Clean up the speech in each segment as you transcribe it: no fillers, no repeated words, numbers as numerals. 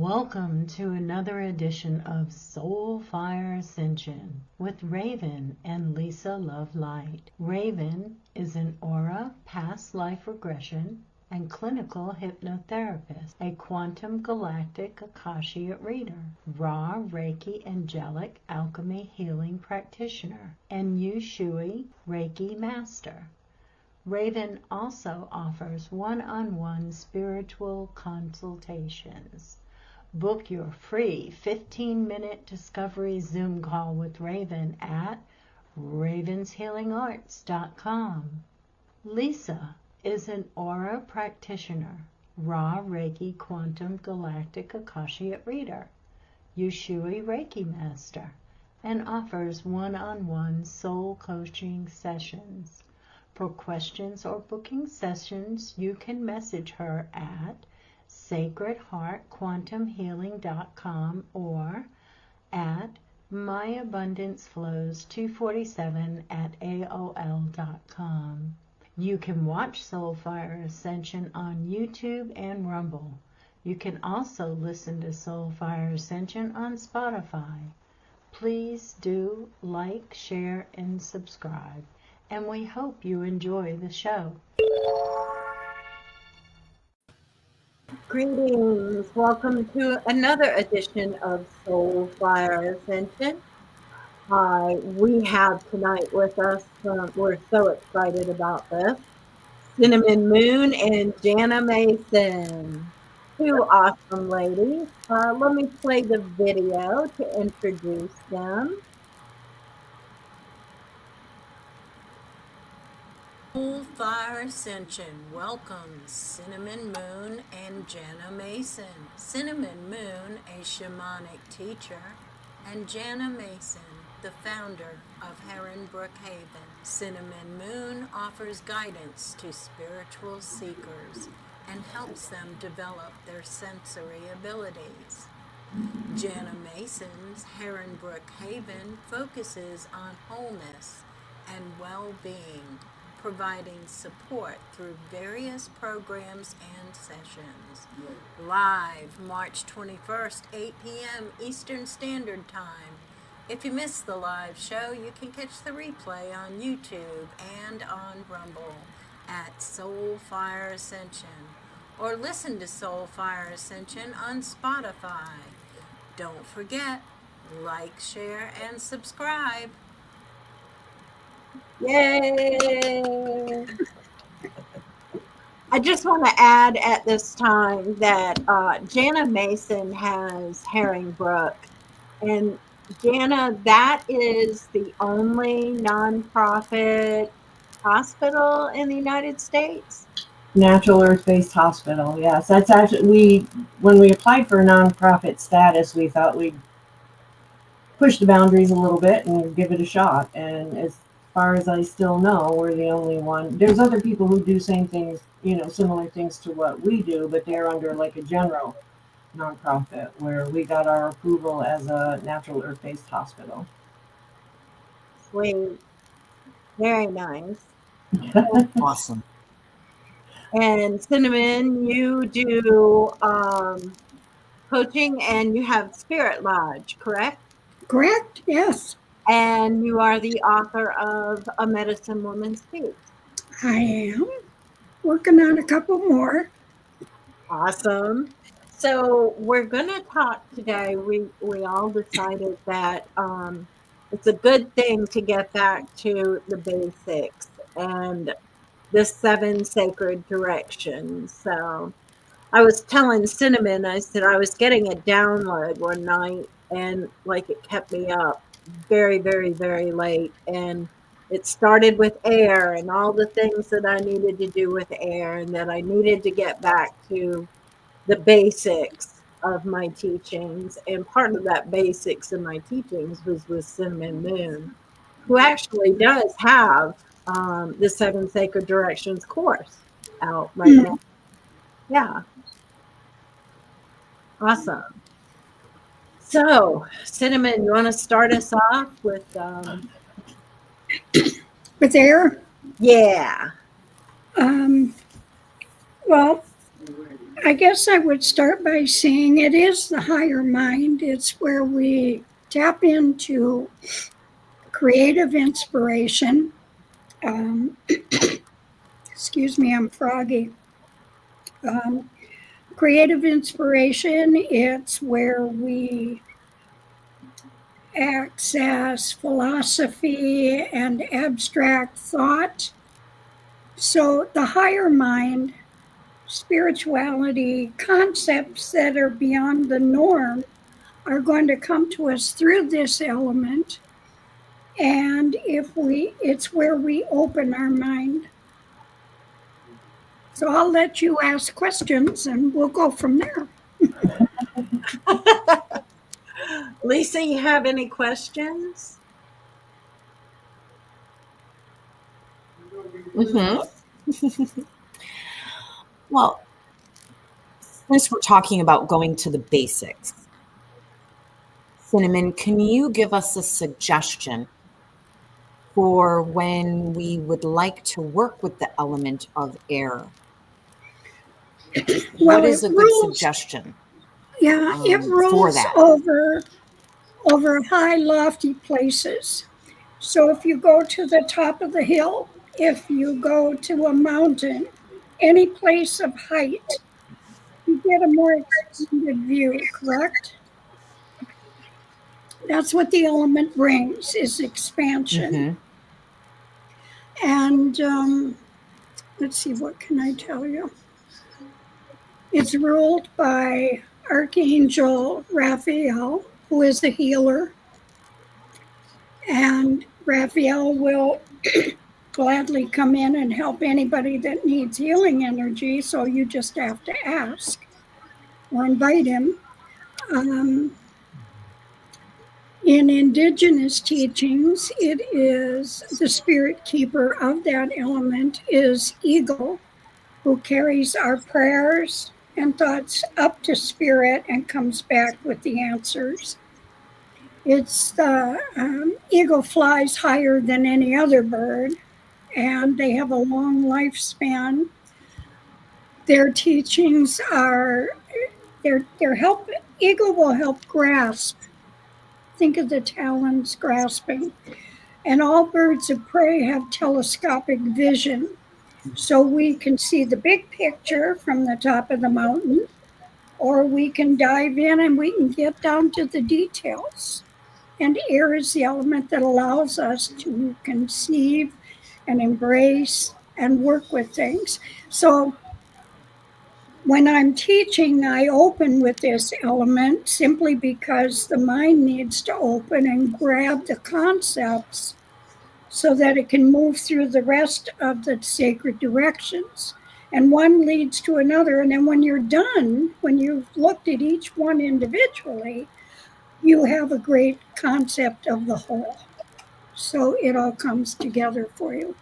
Welcome to another edition of Soul Fire Ascension with Raven and Lisa Love Light. Raven is an aura, past life regression, and clinical hypnotherapist, a quantum galactic Akashic reader, Ra Reiki angelic alchemy healing practitioner, and Yu Shui Reiki master. Raven also offers one-on-one spiritual consultations. Book your free 15-minute discovery Zoom call with Raven at ravenshealingarts.com. Lisa is an aura practitioner, Ra Reiki quantum galactic Akashic reader, Yushui Reiki master, and offers one-on-one soul coaching sessions. For questions or booking sessions, you can message her at sacredheartquantumhealing.com or at myabundanceflows247@aol.com. You can watch Soul Fire Ascension on YouTube and Rumble. You can also listen to Soul Fire Ascension on Spotify. Please do like, share, and subscribe, and we hope you enjoy the show. Greetings. Welcome to another edition of Soul Fire Ascension. We have tonight with us, we're so excited about this, Cinnamon Moon and Jana Mason. Two awesome ladies. Let me play the video to introduce them. Soul Fire Ascension welcomes Cinnamon Moon and Jana Mason. Cinnamon Moon, a shamanic teacher, and Jana Mason, the founder of Heron Brook Haven. Cinnamon Moon offers guidance to spiritual seekers and helps them develop their sensory abilities. Jana Mason's Heron Brook Haven focuses on wholeness and well-being, providing support through various programs and sessions. Live March 21st, 8 p.m. Eastern Standard Time. If you missed the live show, you can catch the replay on YouTube and on Rumble at Soul Fire Ascension, or listen to Soul Fire Ascension on Spotify. Don't forget, like, share, and subscribe. Yay! I just want to add at this time that Jana Mason has Heron Brook, and Jana, that is the only nonprofit hospital in the United States. Natural Earth-based hospital, yes. That's actually, when we applied for nonprofit status, we thought we'd push the boundaries a little bit and give it a shot. And as far as I still know, we're the only one. There's other people who do same things, similar things to what we do, but they're under like a general nonprofit, where we got our approval as a natural earth-based hospital. Sweet. Very nice. Awesome. And Cinnamon, you do coaching, and you have Spirit Lodge, correct? Correct, yes. And you are the author of A Medicine Woman Speaks. I am working on a couple more. Awesome. So we're going to talk today. We all decided that it's a good thing to get back to the basics and the 7 sacred directions. So I was telling Cinnamon, I said I was getting a download one night, and like it kept me up very, very, very late. And it started with air and all the things that I needed to do with air, and that I needed to get back to the basics of my teachings. And part of that basics of my teachings was with Cinnamon Moon, who actually does have the 7 Sacred Directions course out right now. Yeah. Awesome. So, Cinnamon, you want to start us off with air? Yeah. Well, I guess I would start by saying it is the higher mind. It's where we tap into creative inspiration. Um, excuse me, I'm froggy. Um, creative inspiration, it's where we access philosophy and abstract thought. So the higher mind, spirituality, concepts that are beyond the norm are going to come to us through this element. And it's where we open our mind. So I'll let you ask questions and we'll go from there. Lisa, you have any questions? Well, since we're talking about going to the basics, Cinnamon, can you give us a suggestion for when we would like to work with the element of air? Well, What is it a good rules. suggestion Yeah, it for rules that? over high, lofty places. So if you go to the top of the hill, if you go to a mountain, any place of height, you get a more extended view, correct? That's what the element brings, is expansion. And let's see, what can I tell you? It's ruled by Archangel Raphael, who is a healer. And Raphael will gladly come in and help anybody that needs healing energy. So you just have to ask or invite him. In indigenous teachings, it is the spirit keeper of that element is Eagle, who carries our prayers and thoughts up to spirit and comes back with the answers. It's the eagle flies higher than any other bird, and they have a long lifespan. Their teachings are their help. Eagle will help grasp. Think of the talons grasping. And all birds of prey have telescopic vision. So we can see the big picture from the top of the mountain, or we can dive in and we can get down to the details. And air is the element that allows us to conceive and embrace and work with things. So when I'm teaching, I open with this element simply because the mind needs to open and grab the concepts so that it can move through the rest of the sacred directions. And one leads to another. And then when you're done, when you've looked at each one individually, you have a great concept of the whole. So it all comes together for you.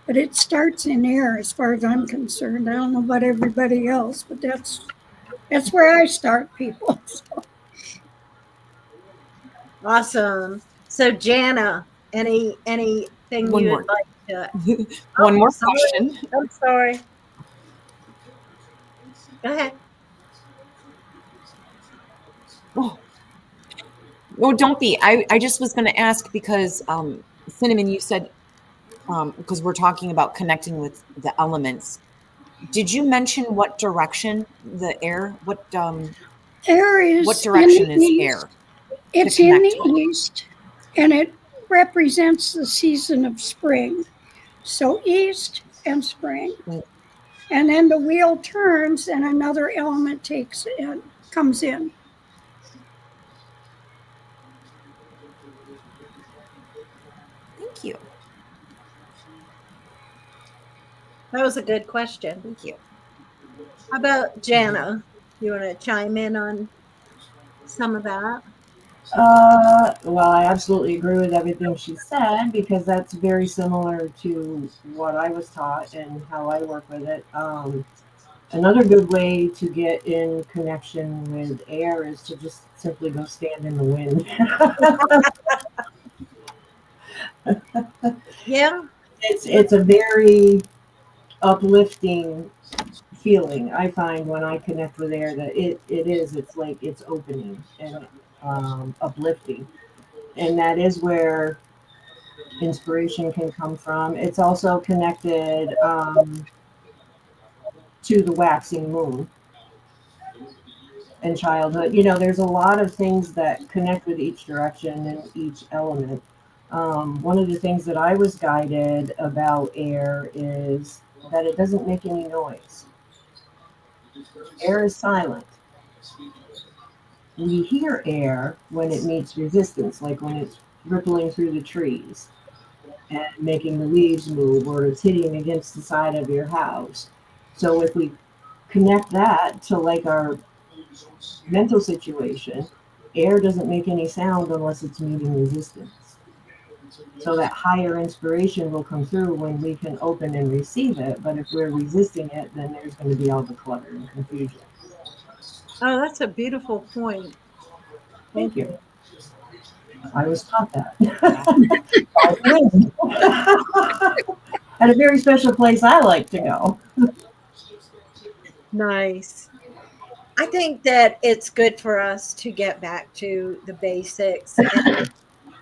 But it starts in air as far as I'm concerned. I don't know about everybody else, but that's where I start, people. Awesome. So Jana, anything One you more. would like to? One more sorry. question. I'm sorry. Go ahead. Oh, don't be. I just was going to ask because, Cinnamon, you said, because we're talking about connecting with the elements. Did you mention what direction the air? Air is What direction in the is east. air? It's in the east, and it represents the season of spring. So east and spring. And then the wheel turns and another element comes in. Thank you. That was a good question. Thank you. How about Jana? You want to chime in on some of that? Well, I absolutely agree with everything she said because that's very similar to what I was taught and how I work with it. Another good way to get in connection with air is to just simply go stand in the wind. Yeah. It's a very uplifting feeling. I find when I connect with air that it's like it's opening and uplifting. And that is where inspiration can come from. It's also connected to the waxing moon and childhood. There's a lot of things that connect with each direction and each element. One of the things that I was guided about air is that it doesn't make any noise. Air is silent. We hear air when it meets resistance, like when it's rippling through the trees and making the leaves move, or it's hitting against the side of your house. So if we connect that to like our mental situation, air doesn't make any sound unless it's meeting resistance. So that higher inspiration will come through when we can open and receive it. But if we're resisting it, then there's going to be all the clutter and confusion. Oh, that's a beautiful point. Thank you. I was taught that. By the wind. At a very special place I like to go. Nice. I think that it's good for us to get back to the basics. And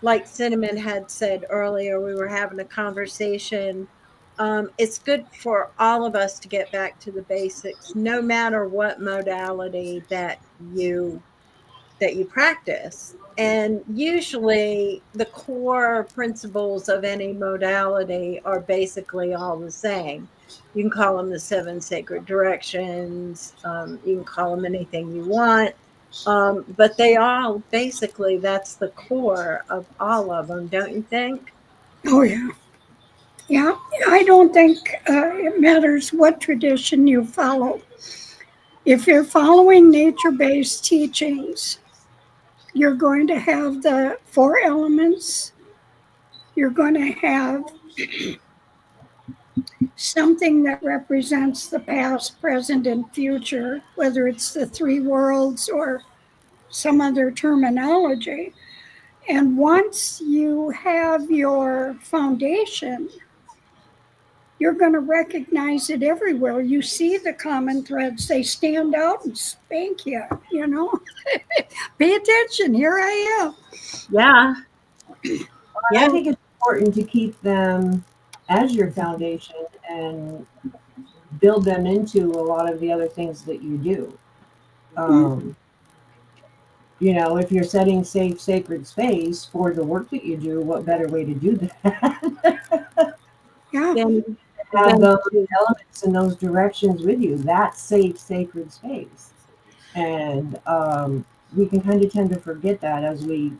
like Cinnamon had said earlier, we were having a conversation. It's good for all of us to get back to the basics, no matter what modality that you practice. And usually the core principles of any modality are basically all the same. You can call them the 7 sacred directions. You can call them anything you want. But they all basically, that's the core of all of them, don't you think? Oh, yeah. Yeah, I don't think it matters what tradition you follow. If you're following nature-based teachings, you're going to have the 4 elements. You're going to have something that represents the past, present, and future, whether it's the 3 worlds or some other terminology. And once you have your foundation, you're going to recognize it everywhere. You see the common threads, they stand out and spank you, Pay attention, here I am. Yeah. I think it's important to keep them as your foundation and build them into a lot of the other things that you do. If you're setting safe, sacred space for the work that you do, what better way to do that? Yeah. Have those elements and those directions with you. That's safe, sacred space. And we can kind of tend to forget that as we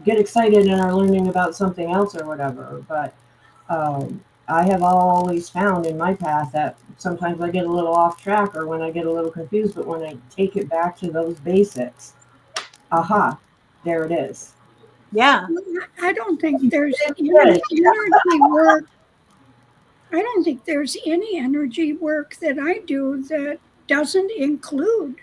get excited and are learning about something else or whatever. But I have always found in my path that sometimes I get a little off track or when I get a little confused, but when I take it back to those basics, there it is. Yeah. I don't think there's any energy work. I don't think there's any energy work that I do that doesn't include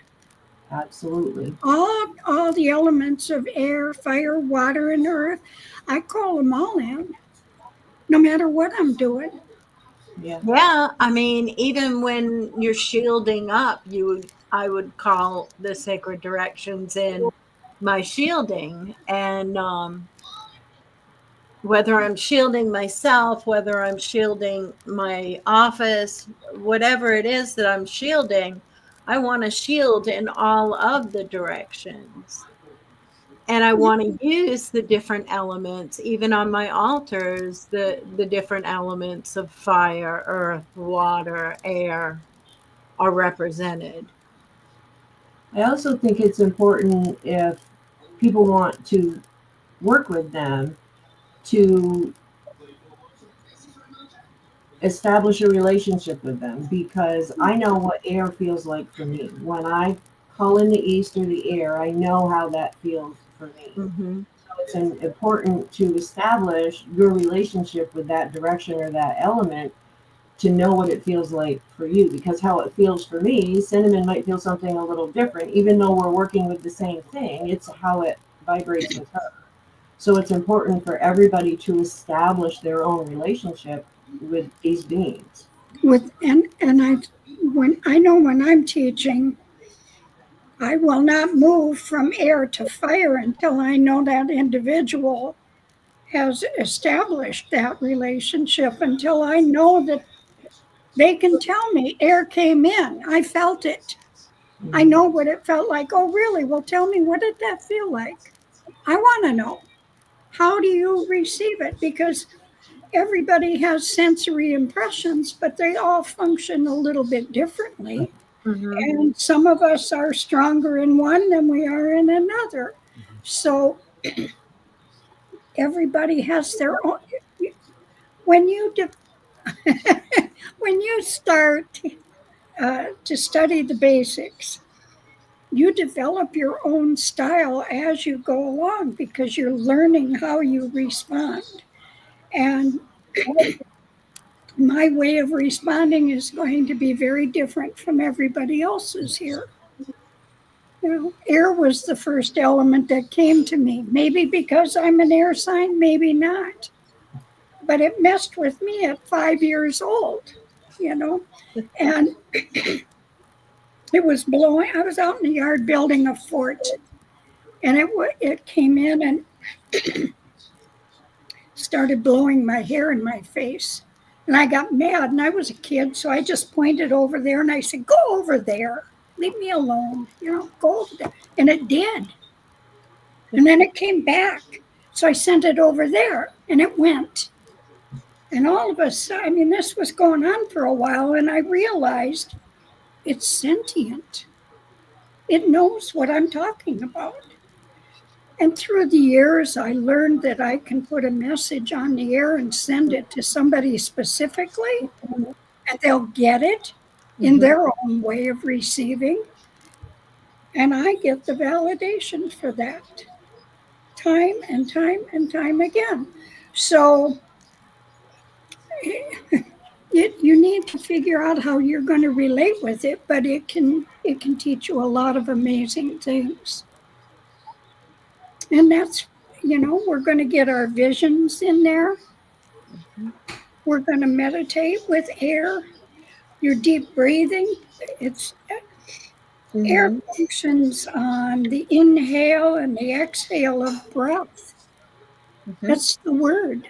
Absolutely all the elements of air, fire, water, and earth. I call them all in, no matter what I'm doing. Yeah. I mean, even when you're shielding up, I would call the sacred directions in my shielding. And whether I'm shielding myself, whether I'm shielding my office, whatever it is that I'm shielding, I want to shield in all of the directions. And I want to use the different elements, even on my altars, the different elements of fire, earth, water, air are represented. I also think it's important if people want to work with them to establish a relationship with them, because I know what air feels like for me. When I call in the east or the air, I know how that feels for me. Mm-hmm. So it's important to establish your relationship with that direction or that element to know what it feels like for you, because how it feels for me, Cinnamon might feel something a little different, even though we're working with the same thing. It's how it vibrates with her. So it's important for everybody to establish their own relationship with these beings. And I when I'm teaching, I will not move from air to fire until I know that individual has established that relationship, until I know that they can tell me air came in. I felt it. I know what it felt like. Oh, really? Well, tell me, what did that feel like? I want to know. How do you receive it? Because everybody has sensory impressions, but they all function a little bit differently. Mm-hmm. And some of us are stronger in one than we are in another. So everybody has their own. When you when you start to study the basics, you develop your own style as you go along because you're learning how you respond. And my way of responding is going to be very different from everybody else's here. You know, air was the first element that came to me. Maybe because I'm an air sign, maybe not. But it messed with me at 5 years old, you know. And it was blowing. I was out in the yard building a fort, and it came in and started blowing my hair in my face. And I got mad, and I was a kid, so I just pointed over there and I said, "Go over there. Leave me alone. You know, go over there." And it did. And then it came back. So I sent it over there, and it went. And all of us, I mean, this was going on for a while, and I realized it's sentient. It knows what I'm talking about. And through the years, I learned that I can put a message on the air and send it to somebody specifically, and they'll get it in their own way of receiving. And I get the validation for that time and time and time again. So you need to figure out how you're going to relate with it, but it can teach you a lot of amazing things. And that's, you know, we're going to get our visions in there. We're going to meditate with air. Your deep breathing, it's air functions on the inhale and the exhale of breath. That's the word.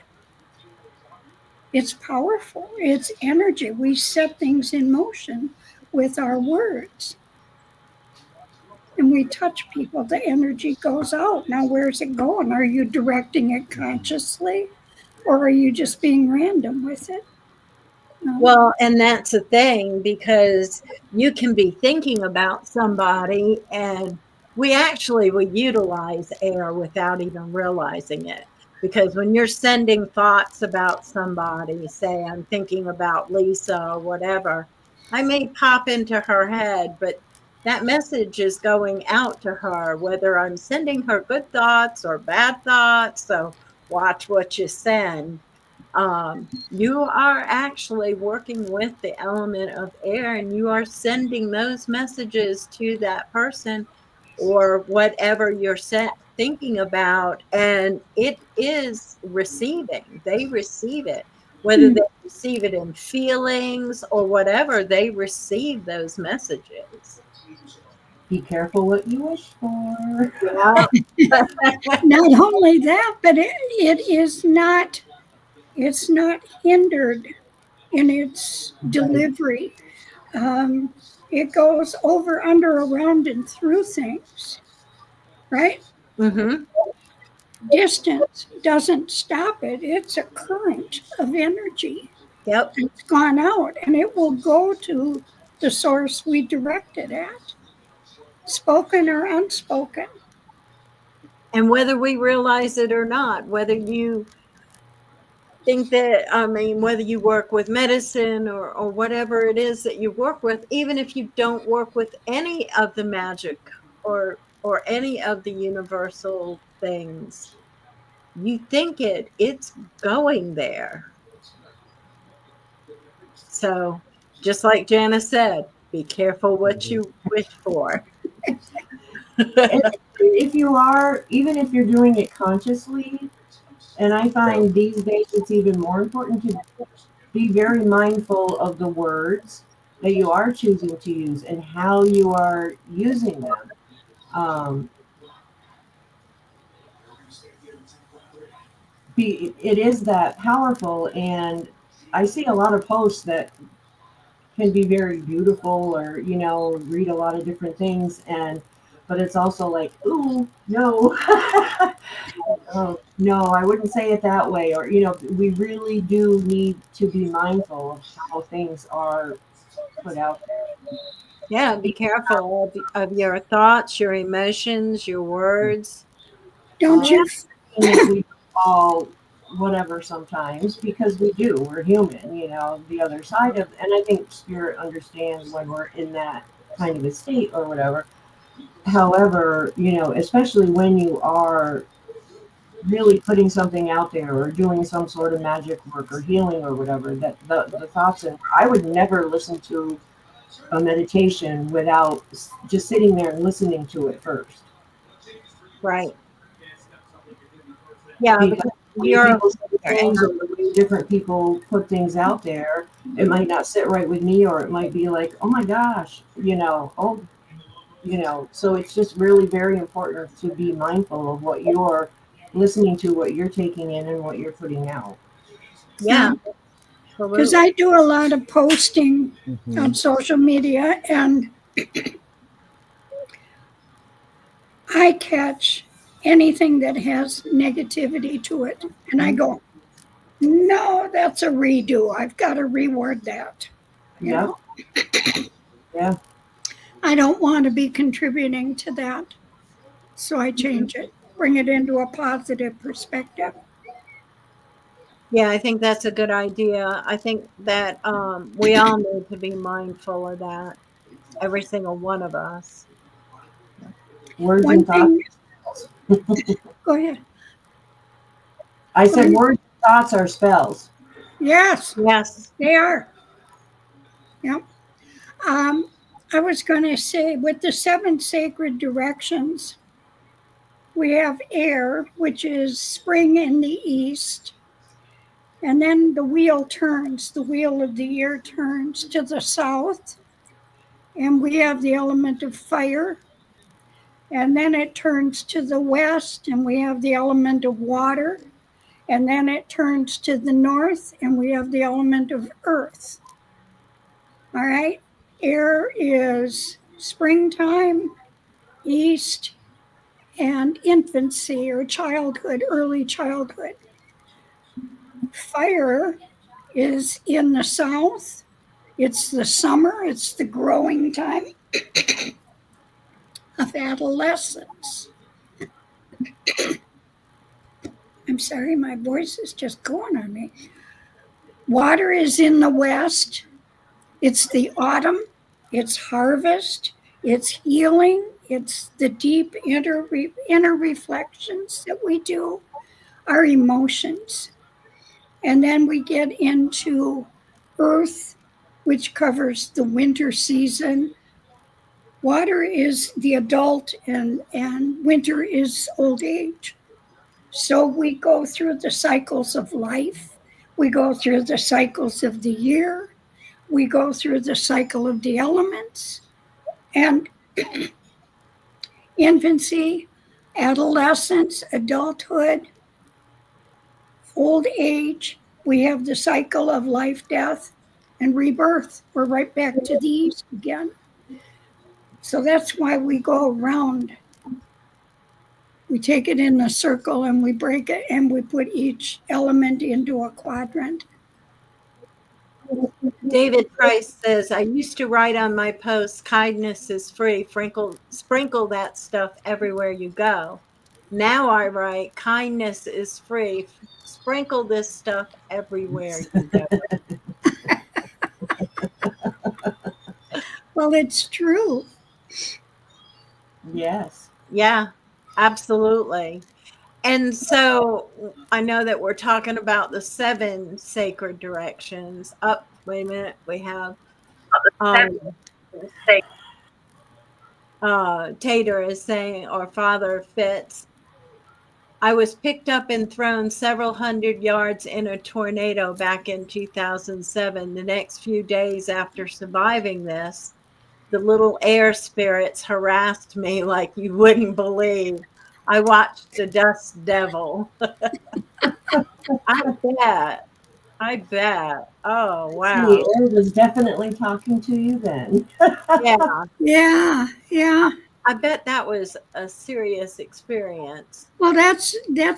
It's powerful. It's energy. We set things in motion with our words. And we touch people, the energy goes out. Now, where's it going? Are you directing it consciously, or are you just being random with it? No. Well, and that's the thing, because you can be thinking about somebody, and we actually will utilize air without even realizing it. Because when you're sending thoughts about somebody, say I'm thinking about Lisa or whatever, I may pop into her head, but that message is going out to her, whether I'm sending her good thoughts or bad thoughts. So watch what you send. You are actually working with the element of air, and you are sending those messages to that person or whatever you're thinking about, and it is receiving. They receive it, whether they receive it in feelings or whatever, they receive those messages. Be careful what you wish for. Yeah. Not only that, but it is not, it's not hindered in its delivery. It goes over, under, around, and through things, right? Mm-hmm. Distance doesn't stop it. It's a current of energy. Yep. It's gone out, and it will go to the source we direct it at, spoken or unspoken. And whether we realize it or not, whether you think that, I mean, whether you work with medicine or whatever it is that you work with, even if you don't work with any of the magic or any of the universal things, you think it's going there. So just like Jana said, be careful what you wish for. If you are, even if you're doing it consciously, and I find these days it's even more important to be very mindful of the words that you are choosing to use and how you are using them. Um, it is that powerful, and I see a lot of posts that can be very beautiful, or read a lot of different things, but it's also like, ooh, no. Oh, no, I wouldn't say it that way. Or we really do need to be mindful of how things are put out there. Yeah, be careful of your thoughts, your emotions, your words. Don't you? And if we all whatever sometimes, because we do, we're human, the other side of, and I think spirit understands when we're in that kind of a state or whatever. However, especially when you are really putting something out there or doing some sort of magic work or healing or whatever, that the thoughts, and I would never listen to a meditation without just sitting there and listening to it first. Right. Yeah, Because because the way you're people say things or the way different people put things out there, it might not sit right with me, or it might be like, oh my gosh, so it's just really very important to be mindful of what you're listening to, what you're taking in, and what you're putting out. yeah, Because absolutely. I do a lot of posting Mhm. on social media, and I catch anything that has negativity to it, and I go, no, that's a redo. I've got to reword that. You Yep. know, Yeah. I don't want to be contributing to that. So I change it, bring it into a positive perspective. Yeah, I think that's a good idea. I think that we all need to be mindful of that. Every single one of us. Words One and thoughts. thing, go ahead. I Go said ahead. words and thoughts are spells. Yes, Yes. they are. Yep. Um, I was going to say, with the seven sacred directions, we have air, which is spring in the east. And then the wheel turns, the wheel of the year turns to the south. And we have the element of fire. And then it turns to the west, and we have the element of water. And then it turns to the north, and we have the element of earth. All right. Air is springtime, east, and infancy or childhood, early childhood. Fire is in the south. It's the summer, it's the growing time of adolescence. I'm sorry, my voice is just going on me. Water is in the west. It's the autumn, it's harvest, it's healing, it's the deep inner reflections that we do, our emotions. And then we get into earth, which covers the winter season. Water is the adult, and winter is old age. So we go through the cycles of life. We go through the cycles of the year. We go through the cycle of the elements and infancy, adolescence, adulthood, old age. We have the cycle of life, death, and rebirth. We're right back to the east again. So that's why we go around. We take it in a circle and we break it and we put each element into a quadrant. David Price says, I used to write on my posts, kindness is free. Sprinkle that stuff everywhere you go. Now I write, kindness is free. Sprinkle this stuff everywhere you go. Well, it's true. Yes. Yeah, absolutely. And so I know that we're talking about the seven sacred directions. Up, wait a minute, we have um, Tater is saying, or Father Fitz I was picked up and thrown several hundred yards in a tornado back in 2007. The next few days after surviving this, the little air spirits harassed me like you wouldn't believe. I watched the Dust Devil. I bet. I bet. Oh, The wow. air was definitely talking to you then. Yeah. Yeah, yeah. I bet that was a serious experience. Well, that's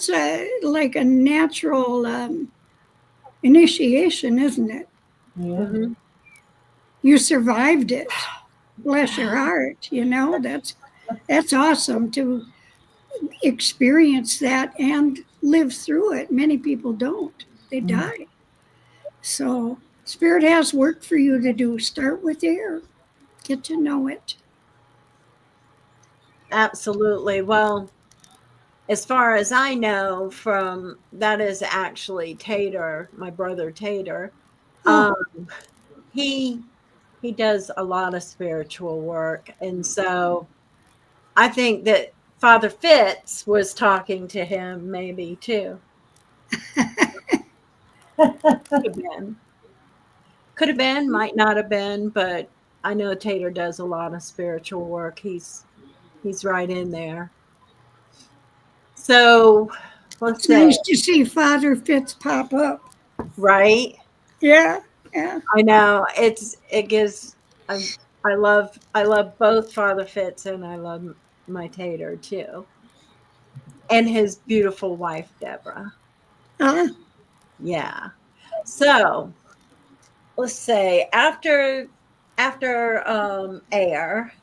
a like a natural initiation, isn't it? Yeah. Hmm. You survived it. Bless your heart. You know, that's awesome to experience that and live through it. Many people don't. They die. So spirit has work for you to do. Start with air. Get to know it. Absolutely. Well, as far as I know, from that is actually Tater, my brother Tater. Oh, Um, he he does a lot of spiritual work, and so I think that Father Fitz was talking to him, maybe too. Could have been, could have been, might not have been, but I know Tater does a lot of spiritual work. He's right in there. So let's it's say, nice to see Father Fitz pop up. right? Yeah, yeah. I know it gives. I I love both Father Fitz and I love my Tater too, and his beautiful wife Deborah. Uh, Yeah. So let's say after air,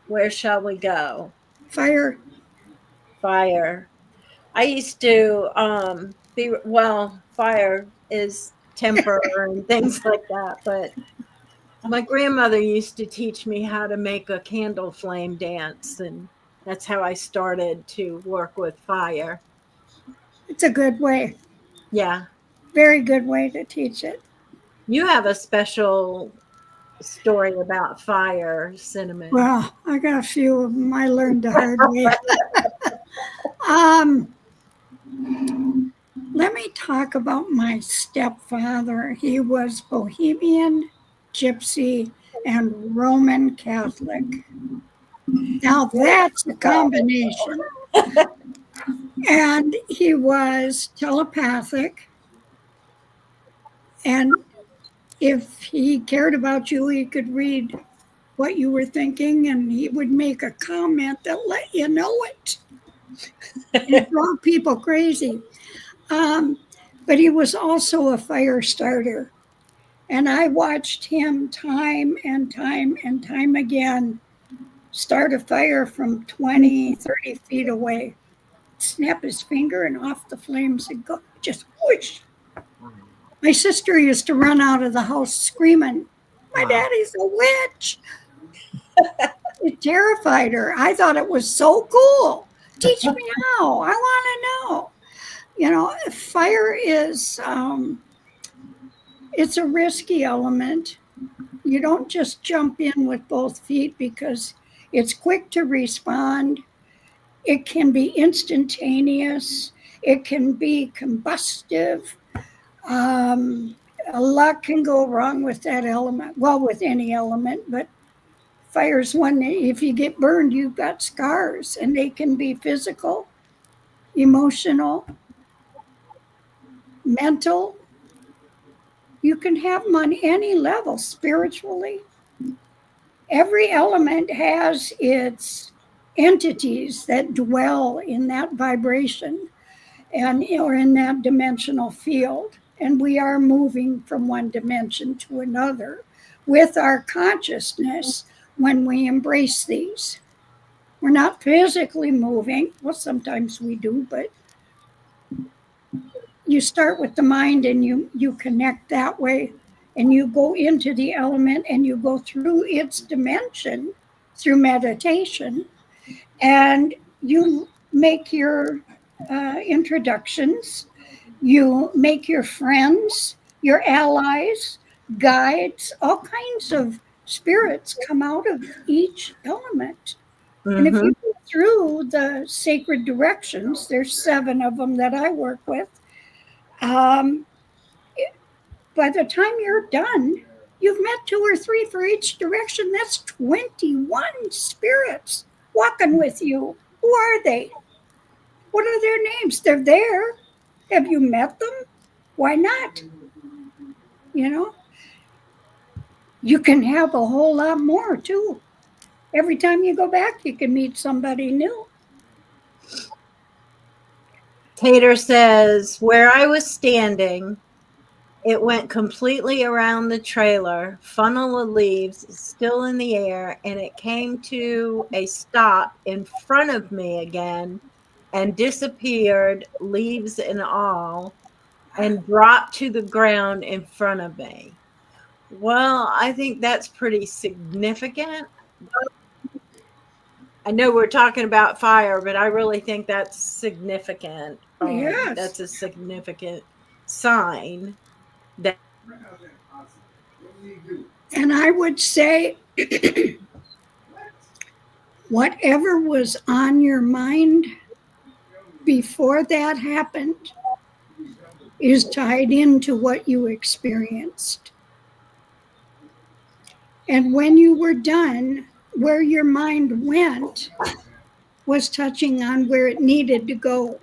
where shall we go? fire. Fire. I used to be well. Fire is temper and things like that, but my grandmother used to teach me how to make a candle flame dance, and that's how I started to work with fire. It's a good way. Yeah. Very good way to teach it. You have a special story about fire, Cinnamon. Well, I got a few of them I learned the hard way. Um, Let me talk about my stepfather. He was Bohemian, Gypsy, and Roman Catholic. Now that's a combination. And he was telepathic. And if he cared about you, he could read what you were thinking and he would make a comment that let you know it. It drove people crazy. Um, but he was also a fire starter. And I watched him time and time and time again start a fire from 20, 30 feet away, snap his finger, and off the flames would go, just whoosh. My sister used to run out of the house screaming, "My daddy's a witch." It terrified her. I thought it was so cool. Teach me how. I want to know. You know, fire is, it's a risky element. You don't just jump in with both feet because it's quick to respond. It can be instantaneous. It can be combustive. A lot can go wrong with that element. Well, with any element, but fire's one. If you get burned, you've got scars, and they can be physical, emotional, mental. You can have them on any level, spiritually. Every element has its entities that dwell in that vibration and or in that dimensional field. And we are moving from one dimension to another with our consciousness when we embrace these. We're not physically moving. Well, sometimes we do, but you start with the mind and you connect that way and you go into the element and you go through its dimension through meditation and you make your introductions, you make your friends, your allies, guides, all kinds of spirits come out of each element. And if Mm-hmm. you do it through the sacred directions, there's 7 of them that I work with. By the time you're done, you've met 2 or 3 for each direction. That's 21 spirits walking with you. Who are they? What are their names? They're there. Have you met them? Why not? You know, you can have a whole lot more too. Every time you go back, you can meet somebody new. Tater says, where I was standing, it went completely around the trailer, funnel of leaves still in the air, and it came to a stop in front of me again and disappeared, leaves and all, and dropped to the ground in front of me. Well, I think that's pretty significant. I know we're talking about fire, but I really think that's significant. Yes. That's a significant sign that. And I would say, whatever was on your mind before that happened is tied into what you experienced. And when you were done, where your mind went was touching on where it needed to go.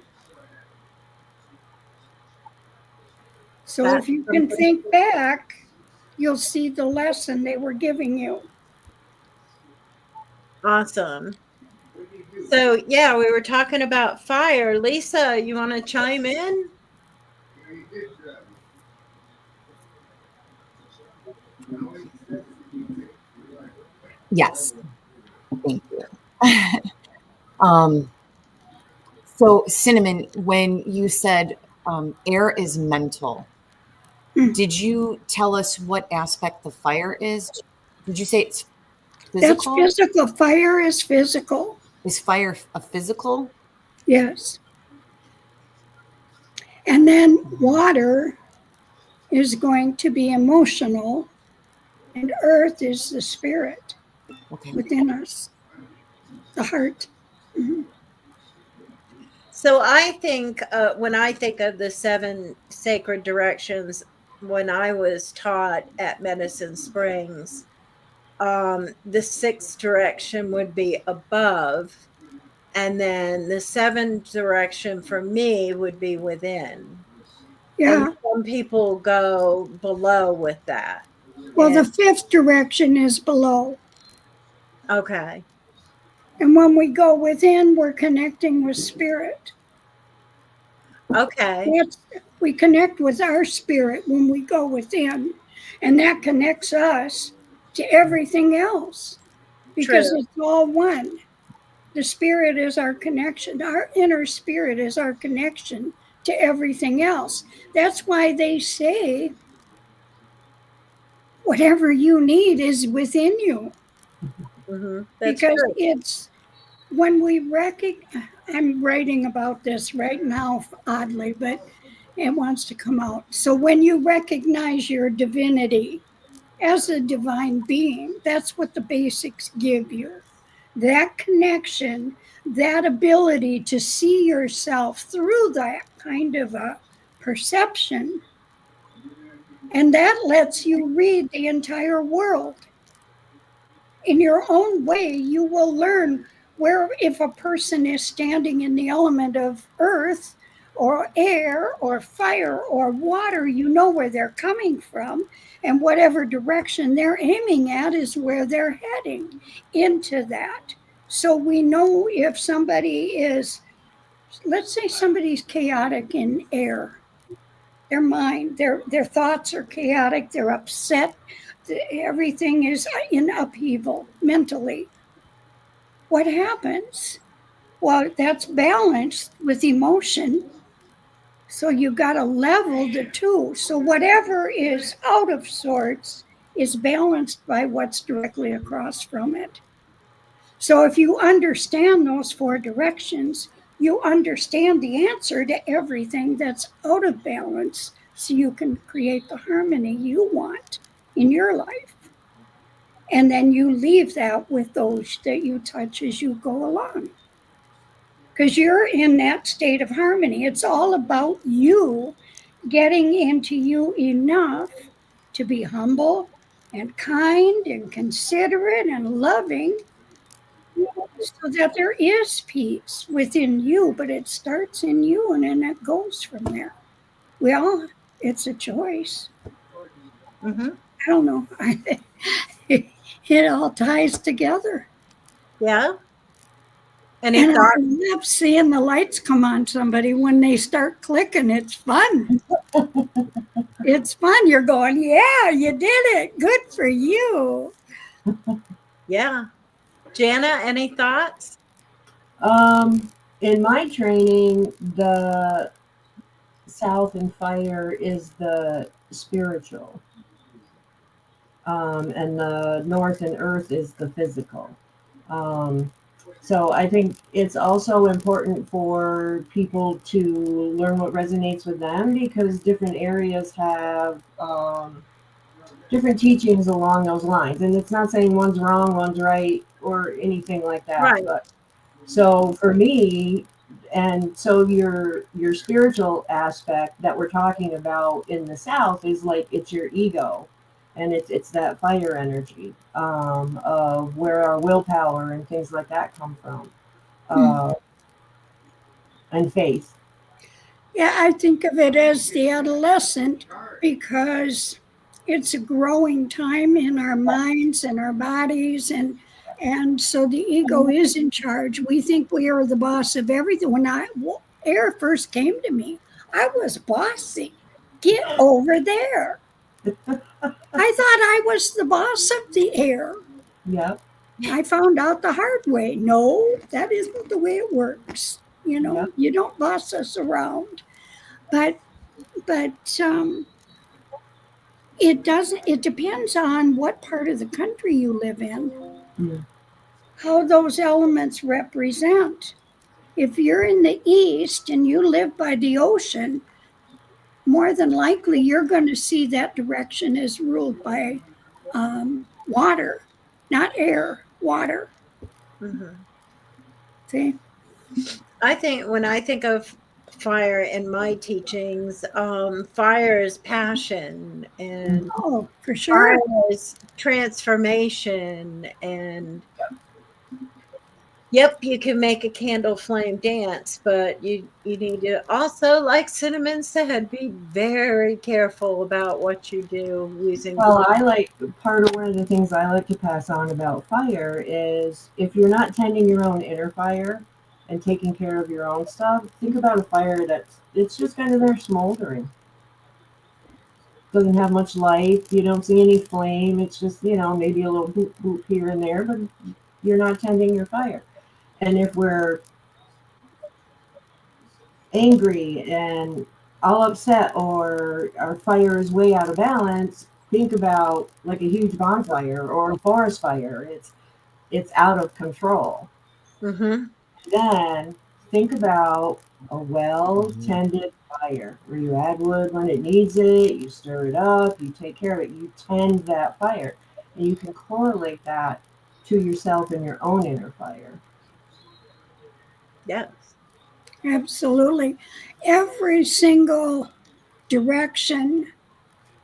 So That's if you can think back, you'll see the lesson they were giving you. Awesome. So, yeah, we were talking about fire. Lisa, you want to chime in? Yes. Thank you. So, Cinnamon, when you said air is mental, did you tell us what aspect the fire is? Did you say it's physical? That's physical. Fire is physical. Is fire a physical? Yes. And then water is going to be emotional, and earth is the spirit within us, the heart. Mm-hmm. So I think when I think of the 7 sacred directions, when I was taught at Medicine Springs, the 6th direction would be above, and then the 7th direction for me would be within. Yeah. And some people go below with that. Well, the 5th direction is below. Okay. And when we go within, we're connecting with spirit. Okay. We connect with our spirit when we go within, and that connects us to everything else because True. it's all one. The spirit is our connection. Our inner spirit is our connection to everything else. That's why they say whatever you need is within you. Mm-hmm. Because true. it's when we recognize, I'm writing about this right now, oddly, but it wants to come out. So when you recognize your divinity as a divine being, that's what the basics give you. That connection, that ability to see yourself through that kind of a perception. And that lets you read the entire world. In your own way, you will learn where, if a person is standing in the element of earth or air or fire or water, you know where they're coming from, and whatever direction they're aiming at is where they're heading into that. So we know if somebody is, let's say somebody's chaotic in air, their mind, their thoughts are chaotic, they're upset, everything is in upheaval mentally. What happens? Well, that's balanced with emotion. So you got to level the two. So whatever is out of sorts is balanced by what's directly across from it. So if you understand those 4 directions, you understand the answer to everything that's out of balance, so you can create the harmony you want in your life. And then you leave that with those that you touch as you go along. because you're in that state of harmony. It's all about you getting into you enough to be humble and kind and considerate and loving so that there is peace within you, but it starts in you and then it goes from there. Well, it's a choice. Mm-hmm. I don't know. It all ties together. Yeah. Any And I thoughts? love seeing the lights come on somebody when they start clicking. It's fun. It's fun. You're going, yeah, you did it. Good for you. Yeah. Jana, any thoughts? In my training, the south and fire is the spiritual, and the north and earth is the physical. So I think it's also important for people to learn what resonates with them, because different areas have different teachings along those lines. And it's not saying one's wrong, one's right, or anything like that. Right. But so for me, and so your spiritual aspect that we're talking about in the South is like, it's your ego, and it's that fire energy, of where our willpower and things like that come from, and faith. Yeah, I think of it as the adolescent because it's a growing time in our minds and our bodies, and so the ego is in charge. We think we are the boss of everything. When air first came to me, I was bossy. Get over there. I thought I was the boss of the air. Yep. I found out the hard way. No, that isn't the way it works. Yep. You don't boss us around. But it doesn't. It depends on what part of the country you live in, how those elements represent. If you're in the east and you live by the ocean, more than likely you're going to see that direction is ruled by water, not air, water. Mm-hmm. See? I think when I think of fire in my teachings, fire is passion, and Oh, for sure. fire is transformation, and yep, you can make a candle flame dance, but you need to also, like Cinnamon said, be very careful about what you do using. Well, I like, part of one of the things I like to pass on about fire is, if you're not tending your own inner fire and taking care of your own stuff, think about a fire it's just kind of there smoldering. Doesn't have much life. You don't see any flame. It's just, maybe a little boop boop here and there, but you're not tending your fire. And if we're angry and all upset, or our fire is way out of balance, think about like a huge bonfire or a forest fire. It's out of control. Mm-hmm. Then think about a well-tended fire, where you add wood when it needs it, you stir it up, you take care of it, you tend that fire. And you can correlate that to yourself and your own inner fire. Yes. Absolutely. Every single direction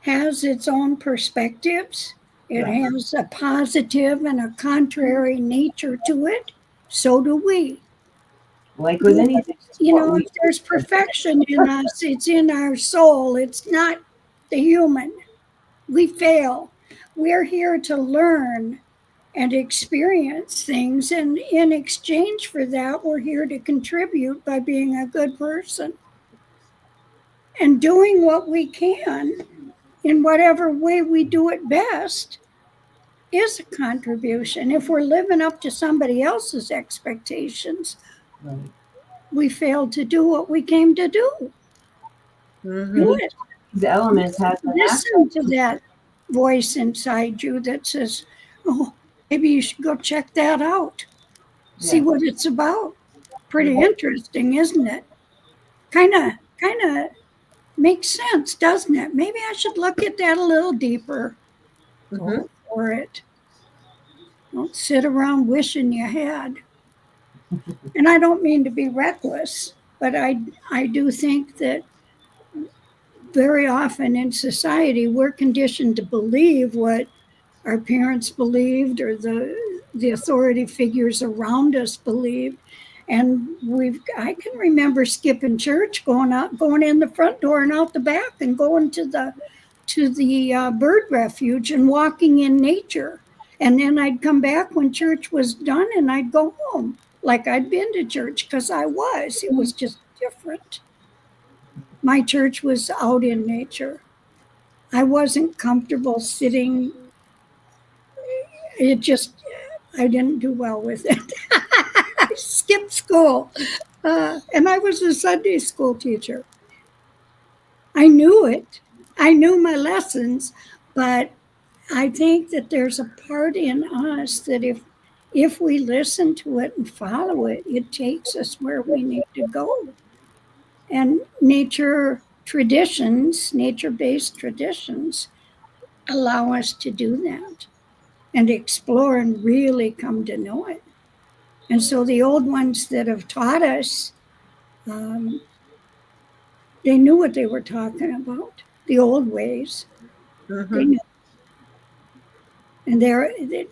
has its own perspectives. It Yeah. has a positive and a contrary nature to it. So do we. Like with anything. If there's perfection in us, it's in our soul. It's not the human. We fail. We're here to learn and experience things. And in exchange for that, we're here to contribute by being a good person and doing what we can in whatever way we do it best is a contribution. If we're living up to somebody else's expectations, Right. we failed to do what we came to do. Mm-hmm. Do it. The elements have Listen to that voice inside you that says, oh, maybe you should go check that out. See what it's about. Pretty interesting, isn't it? Kind of makes sense, doesn't it? Maybe I should look at that a little deeper. Mm-hmm. Go for it. Don't sit around wishing you had. And I don't mean to be reckless, but I do think that very often in society we're conditioned to believe what our parents believed or the authority figures around us believed. And I can remember skipping church, going in the front door and out the back, and going to the bird refuge and walking in nature. And then I'd come back when church was done, and I'd go home like I'd been to church, because it was just different. My church was out in nature. I wasn't comfortable sitting. I didn't do well with it. I skipped school. And I was a Sunday school teacher. I knew it. I knew my lessons, but I think that there's a part in us that if we listen to it and follow it, it takes us where we need to go. And nature-based traditions allow us to do that and explore and really come to know it. And so the old ones that have taught us, they knew what they were talking about, the old ways. They knew. And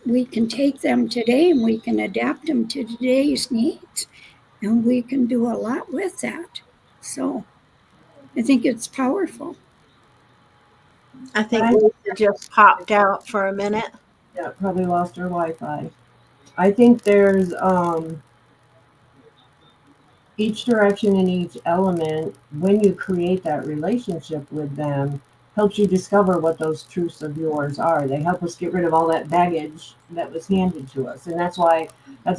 we can take them today and we can adapt them to today's needs. And we can do a lot with that. So I think it's powerful. I think Lisa just popped out for a minute. Yeah, probably lost her Wi-Fi. I think there's each direction and each element, when you create that relationship with them, helps you discover what those truths of yours are. They help us get rid of all that baggage that was handed to us. And that's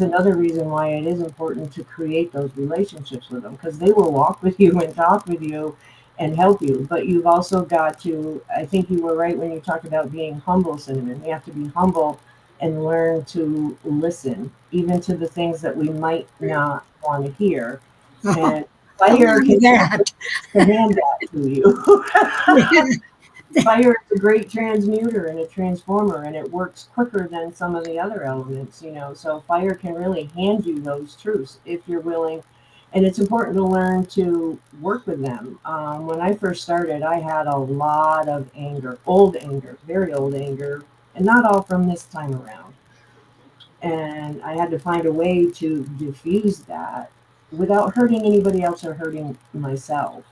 another reason why it is important to create those relationships with them, because they will walk with you and talk with you and help you. But you've also got to, I think you were right when you talked about being humble, Cinnamon. You have to be humble and learn to listen, even to the things that we might not want to hear. And fire can hand that to you. Fire is a great transmuter and a transformer, and it works quicker than some of the other elements, So fire can really hand you those truths if you're willing. And it's important to learn to work with them. When I first started, I had a lot of anger, very old anger, and not all from this time around. And I had to find a way to diffuse that without hurting anybody else or hurting myself.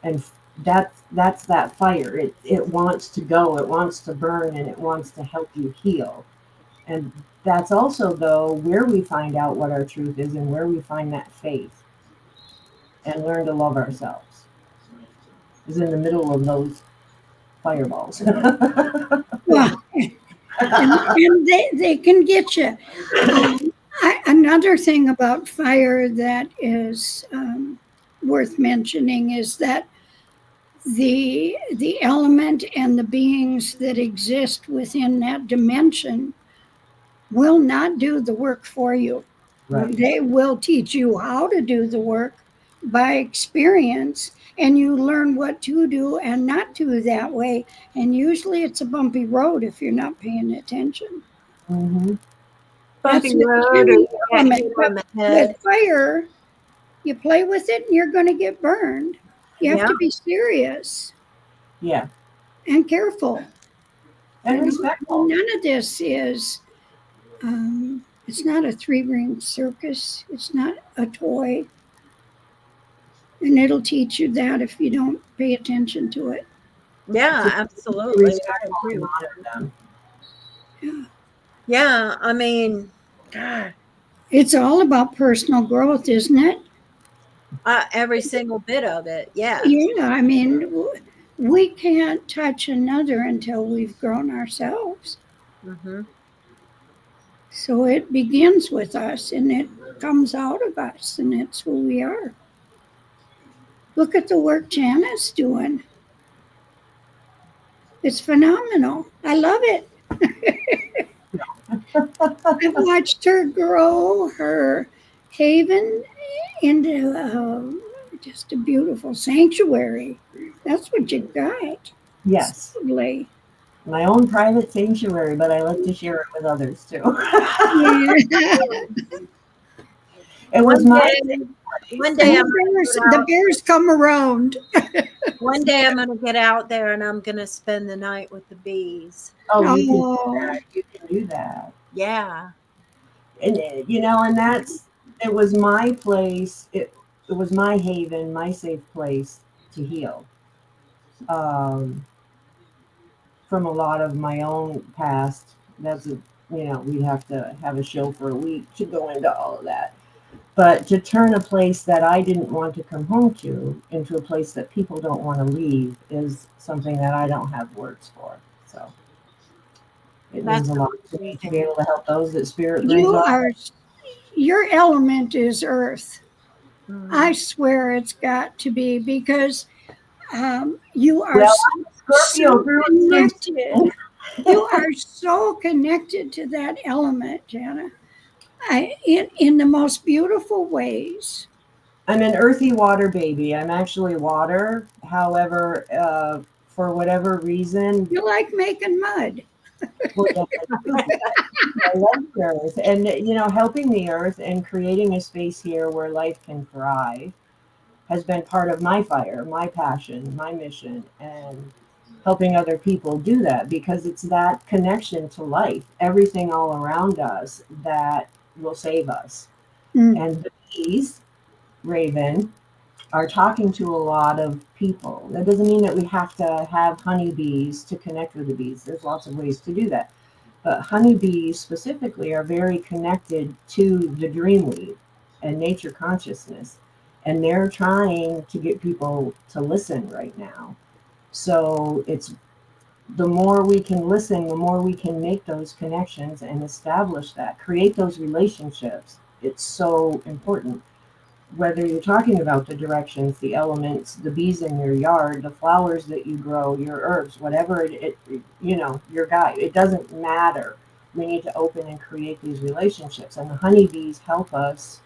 And that's that fire. It wants to go, it wants to burn, and it wants to help you heal. And that's also, though, where we find out what our truth is and where we find that faith and learn to love ourselves is in the middle of those fireballs. Well, and they can get you. Another thing about fire that is worth mentioning is that the element and the beings that exist within that dimension will not do the work for you. Right. They will teach you how to do the work by experience, and you learn what to do and not do that way. And usually it's a bumpy road if you're not paying attention. Mm-hmm. Bumpy road, with fire, you play with it and you're going to get burned. You have to be serious. Yeah. And careful. And respectful. None of this is, it's not a 3-ring circus. It's not a toy. And it'll teach you that if you don't pay attention to it. Yeah, absolutely. I agree with them. Yeah. Yeah, I mean, God. It's all about personal growth, isn't it? Every single bit of it, yeah. Yeah, I mean, we can't touch another until we've grown ourselves. Mm-hmm. So it begins with us, and it comes out of us, and it's who we are. Look at the work Jana's doing. It's phenomenal. I love it. I've watched her grow her haven into just a beautiful sanctuary. That's what you got. Yes. Lovely. My own private sanctuary, but I like to share it with others too. It was One my day, one And day I'm the gonna bears, get the out. bears come around. One day I'm gonna get out there and I'm gonna spend the night with the bees. oh, you can do Oh, that. You can do that. Yeah. And you know, and it was my place. It was my haven, my safe place to heal from a lot of my own past. We'd have to have a show for a week to go into all of that. But to turn a place that I didn't want to come home to into a place that people don't want to leave is something that I don't have words for. So it means That's a lot to me to be amazing. able to help those that spirit brings you up. are, your element is earth. I Mm. swear it's got to be because you are Well, so, I'm a Scorpio so through and connected. through. You are so connected to that element, Jana, in the most beautiful ways. I'm an earthy water baby. I'm actually water. However, for whatever reason, You like making mud. well, yes, I do. I love the earth, and helping the earth and creating a space here where life can thrive has been part of my fire, my passion, my mission, and helping other people do that because it's that connection to life, everything all around us that will save us. Mm. And the bees, Raven, are talking to a lot of people. That doesn't mean that we have to have honeybees to connect with the bees. There's lots of ways to do that. But honeybees specifically are very connected to the dreamweave and nature consciousness. And they're trying to get people to listen right now. So it's the more we can listen, the more we can make those connections and establish that, create those relationships. It's so important. Whether you're talking about the directions, the elements, the bees in your yard, the flowers that you grow, your herbs, whatever your guide, it doesn't matter. We need to open and create these relationships. And the honeybees help us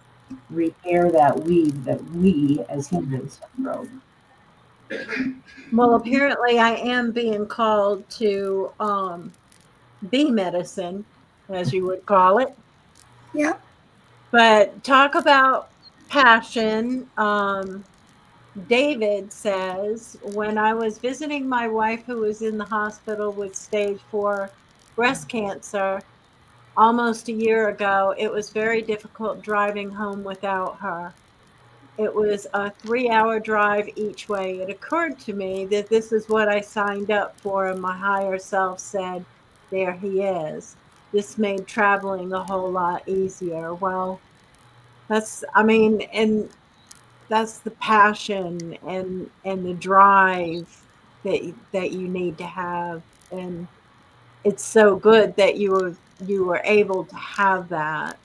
repair that weave that we as humans have grown. Well, apparently I am being called to bee medicine, as you would call it. Yeah. But talk about passion. David says, when I was visiting my wife who was in the hospital with stage 4 breast cancer almost a year ago, it was very difficult driving home without her. It was a 3-hour drive each way. It occurred to me that this is what I signed up for, and my higher self said, there he is. This made traveling a whole lot easier. Well, and that's the passion and the drive that you need to have. And it's so good that you were able to have that.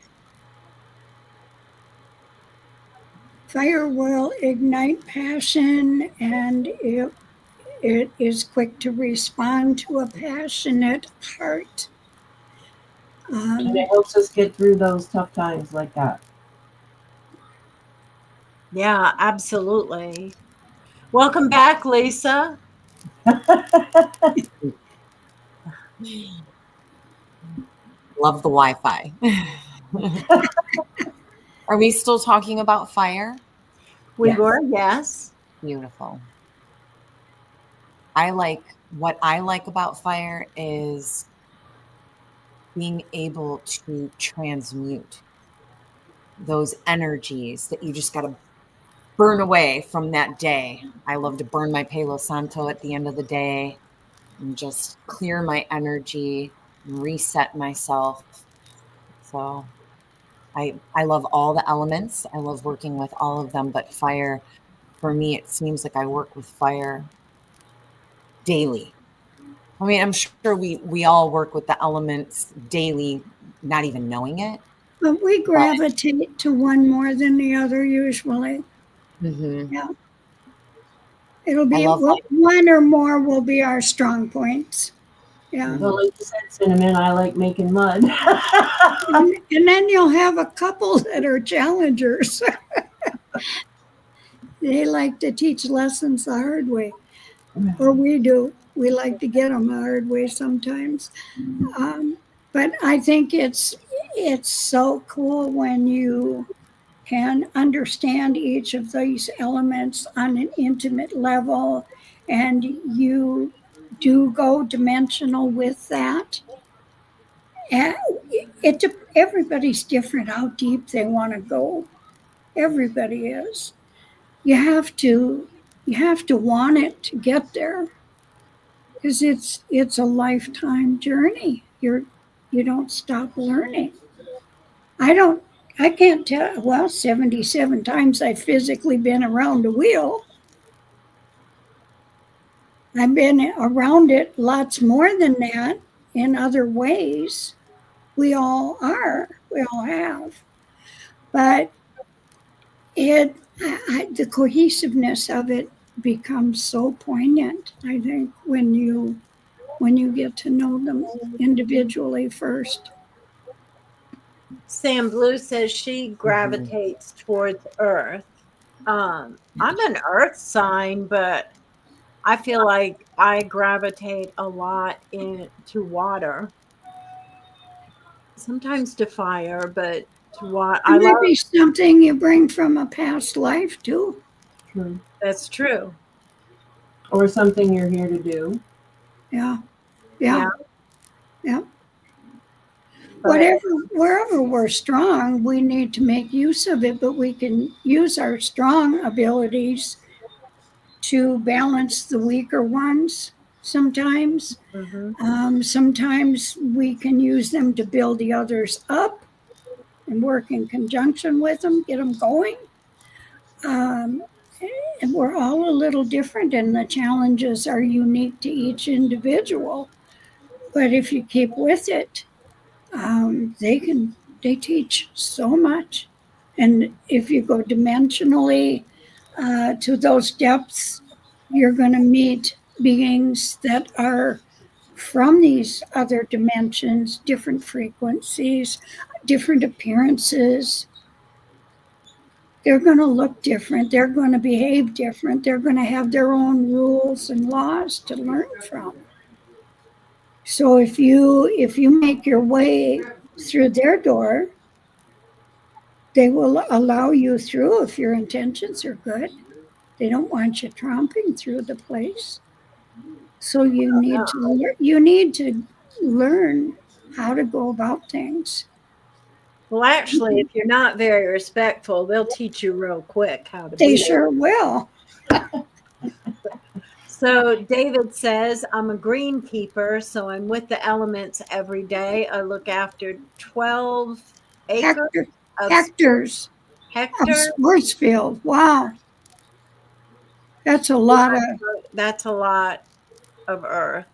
Fire will ignite passion and it is quick to respond to a passionate heart. And it Um, helps us get through those tough times like that. Yeah, absolutely. Welcome back, Lisa. Love the Wi-Fi. Are we still talking about fire? We Yes. were, yes. Beautiful. What I like about fire is being able to transmute those energies that you just got to burn away from that day. I love to burn my Palo Santo at the end of the day and just clear my energy and reset myself. So I love all the elements. I love working with all of them, but fire, for me, it seems like I work with fire daily. I mean, I'm sure we all work with the elements daily, not even knowing it. but we But gravitate to one more than the other usually. mhm, Yeah. It'll I be love one or more will be our strong points. Yeah. Well, like you said, Cinnamon, I like making mud. And then you'll have a couple that are challengers. They like to teach lessons the hard way, or we do. We like to get them the hard way sometimes. But I think it's so cool when you can understand each of these elements on an intimate level, and you do go dimensional with that. And everybody's different how deep they want to go. Everybody is. You have to want it to get there, because it's a lifetime journey. You don't stop learning. I can't tell. Well, 77 times I've physically been around a wheel. I've been around it lots more than that in other ways. We all are. We all have. But the cohesiveness of it becomes so poignant, I think, when you get to know them individually first. Sam Blue says she gravitates towards Earth. I'm an Earth sign, but I feel like I gravitate a lot into water. Sometimes to fire, but to water. It might be something you bring from a past life too. True. That's true. Or something you're here to do. Yeah. Wherever we're strong, we need to make use of it, but we can use our strong abilities to balance the weaker ones sometimes. Mm-hmm. Sometimes we can use them to build the others up and work in conjunction with them, get them going. And we're all a little different, and the challenges are unique to each individual. But if you keep with it, they teach so much. And if you go dimensionally to those depths, you're going to meet beings that are from these other dimensions, different frequencies, different appearances. They're going to look different. They're going to behave different. They're going to have their own rules and laws to learn from. So if you make your way through their door, they will allow you through if your intentions are good. They don't want you tromping through the place. So you need to learn how to go about things. Well, actually, if you're not very respectful, they'll teach you real quick how to They be. sure will. So David says, I'm a greenkeeper, so I'm with the elements every day. I look after 12 acres Hectares of sports field. Wow. That's a lot of earth.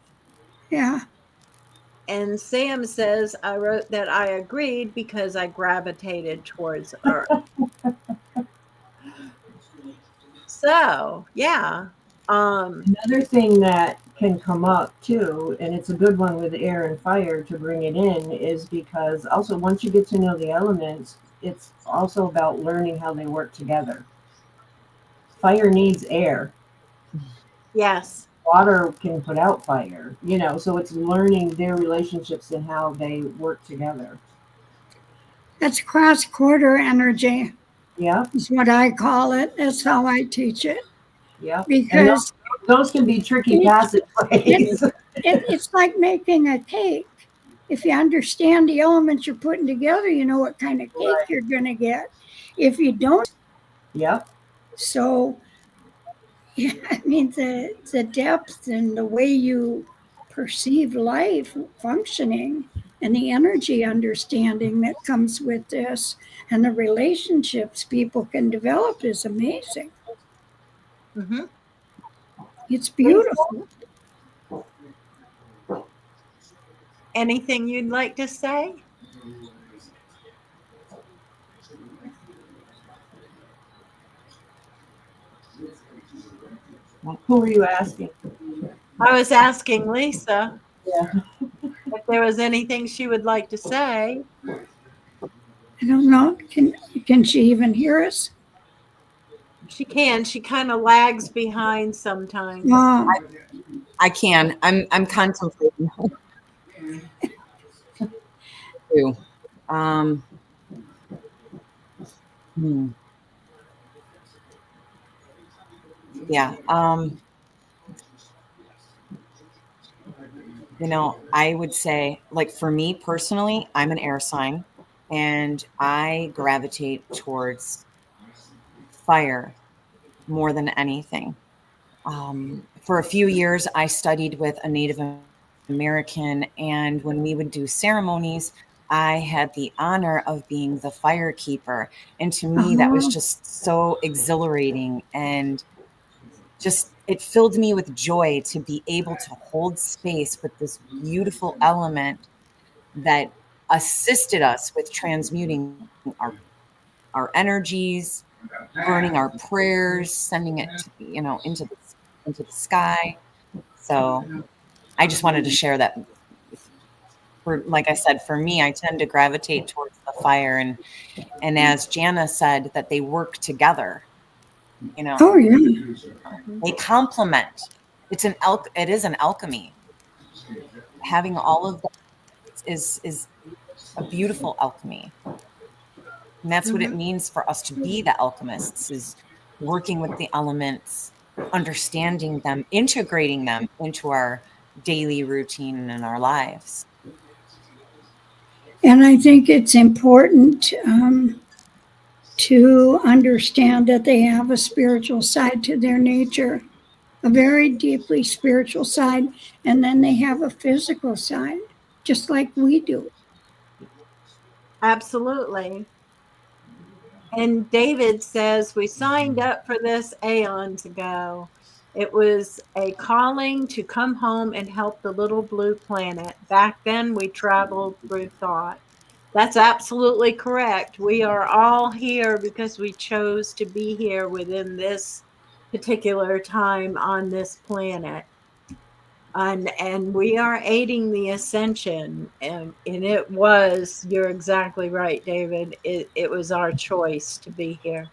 Yeah. And Sam says, I wrote that I agreed because I gravitated towards earth. So, yeah. Another thing that can come up too, and it's a good one with air and fire to bring it in, is because also once you get to know the elements, it's also about learning how they work together. Fire needs air. Yes. Water can put out fire, so it's learning their relationships and how they work together. That's cross-quarter energy. Yeah. Is what I call it. That's how I teach it. Yeah. Because those can be tricky passageways. It's like making a cake. If you understand the elements you're putting together, you know what kind of cake you're going to get. If you don't, yep. So, yeah, I mean, the depth and the way you perceive life functioning and the energy understanding that comes with this and the relationships people can develop is amazing. Mm-hmm. It's beautiful. Anything you'd like to say? Who were you asking? I was asking Lisa. Yeah. If there was anything she would like to say. I don't know. Can she even hear us? She can. She kind of lags behind sometimes. I can. I'm contemplating. Hmm. Yeah. I would say, like, for me personally, I'm an air sign and I gravitate towards fire more than anything. For a few years, I studied with a Native American, and when we would do ceremonies, I had the honor of being the fire keeper. And to me, that was Uh-huh. just so exhilarating, and just it filled me with joy to be able to hold space with this beautiful element that assisted us with transmuting our energies, burning our prayers, sending it to, into the sky. So I just wanted to share that. For, like I said, for me, I tend to gravitate towards the fire, and as Jana said, that they work together. You know, Oh, yeah. Mhm. they complement. It is an alchemy. Having all of that is a beautiful alchemy. And that's what it Mhm. means for us to be the alchemists, is working with the elements, understanding them, integrating them into our daily routine and our lives. And I think it's important to understand that they have a spiritual side to their nature, a very deeply spiritual side, and then they have a physical side, just like we do. Absolutely. And David says, we signed up for this aeons ago. It was a calling to come home and help the little blue planet. Back then, we traveled through thought. That's absolutely correct. We are all here because we chose to be here within this particular time on this planet. And we are aiding the ascension, and it was, you're exactly right, David, it was our choice to be here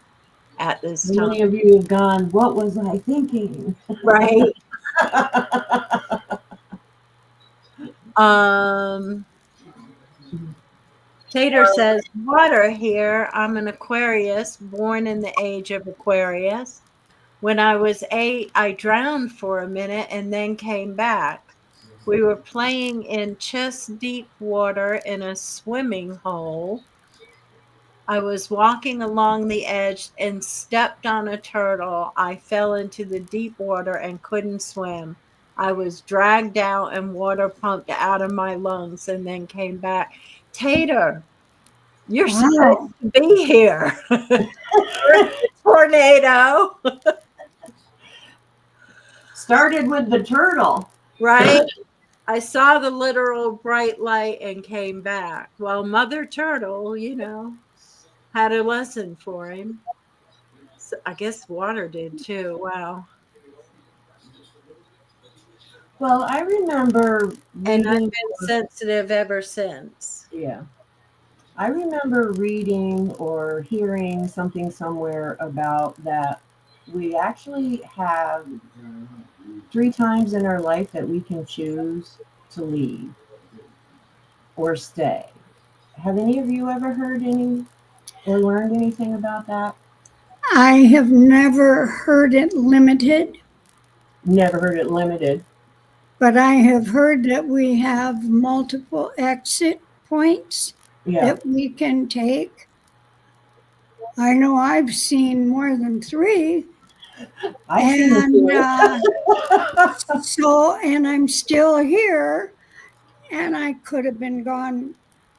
at this time. Many of you have gone, what was I thinking? Right. um Tater says, water here. I'm an Aquarius, born in the age of Aquarius. When I was 8, I drowned for a minute and then came back. We were playing in chest deep water in a swimming hole. I was walking along the edge and stepped on a turtle. I fell into the deep water and couldn't swim. I was dragged out and water pumped out of my lungs and then came back. Tater, you're supposed Wow. to be here. During the tornado, Started with the turtle. right? I saw the literal bright light and came back. Well, Mother Turtle, had a lesson for him. So I guess water did too. Wow. Well, I remember And I've reading, been sensitive ever since. yeah, I remember reading or hearing something somewhere about that we actually have 3 times in our life that we can choose to leave or stay. Have any of you ever heard any or learned anything about that? I have never heard it limited, Never heard it limited. but I have heard that we have multiple exit points Yeah, that we can take. I know I've seen more than 3, I've seen a and few. and I'm still here, and I could have been gone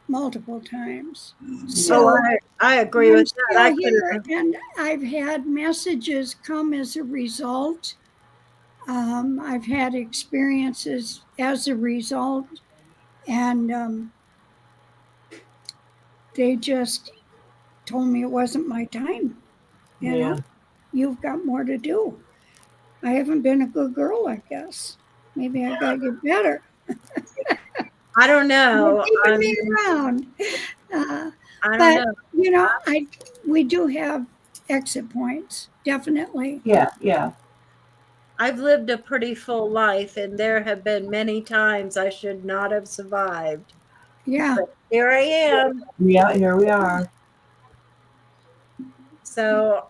multiple times. Yeah, Oh, So I agree I'm with that. I still could here, have. and I've had messages come as a result. I've had experiences as a result, and they just told me it wasn't my time. You yeah. know, you've got more to do. I haven't been a good girl, I guess. Maybe I got to get better. I don't You're know. keeping me around. Uh, I don't but know. we do have exit points, definitely. Yeah, yeah. I've lived a pretty full life, and there have been many times I should not have survived. Yeah. But here I am. Yeah, here we are. So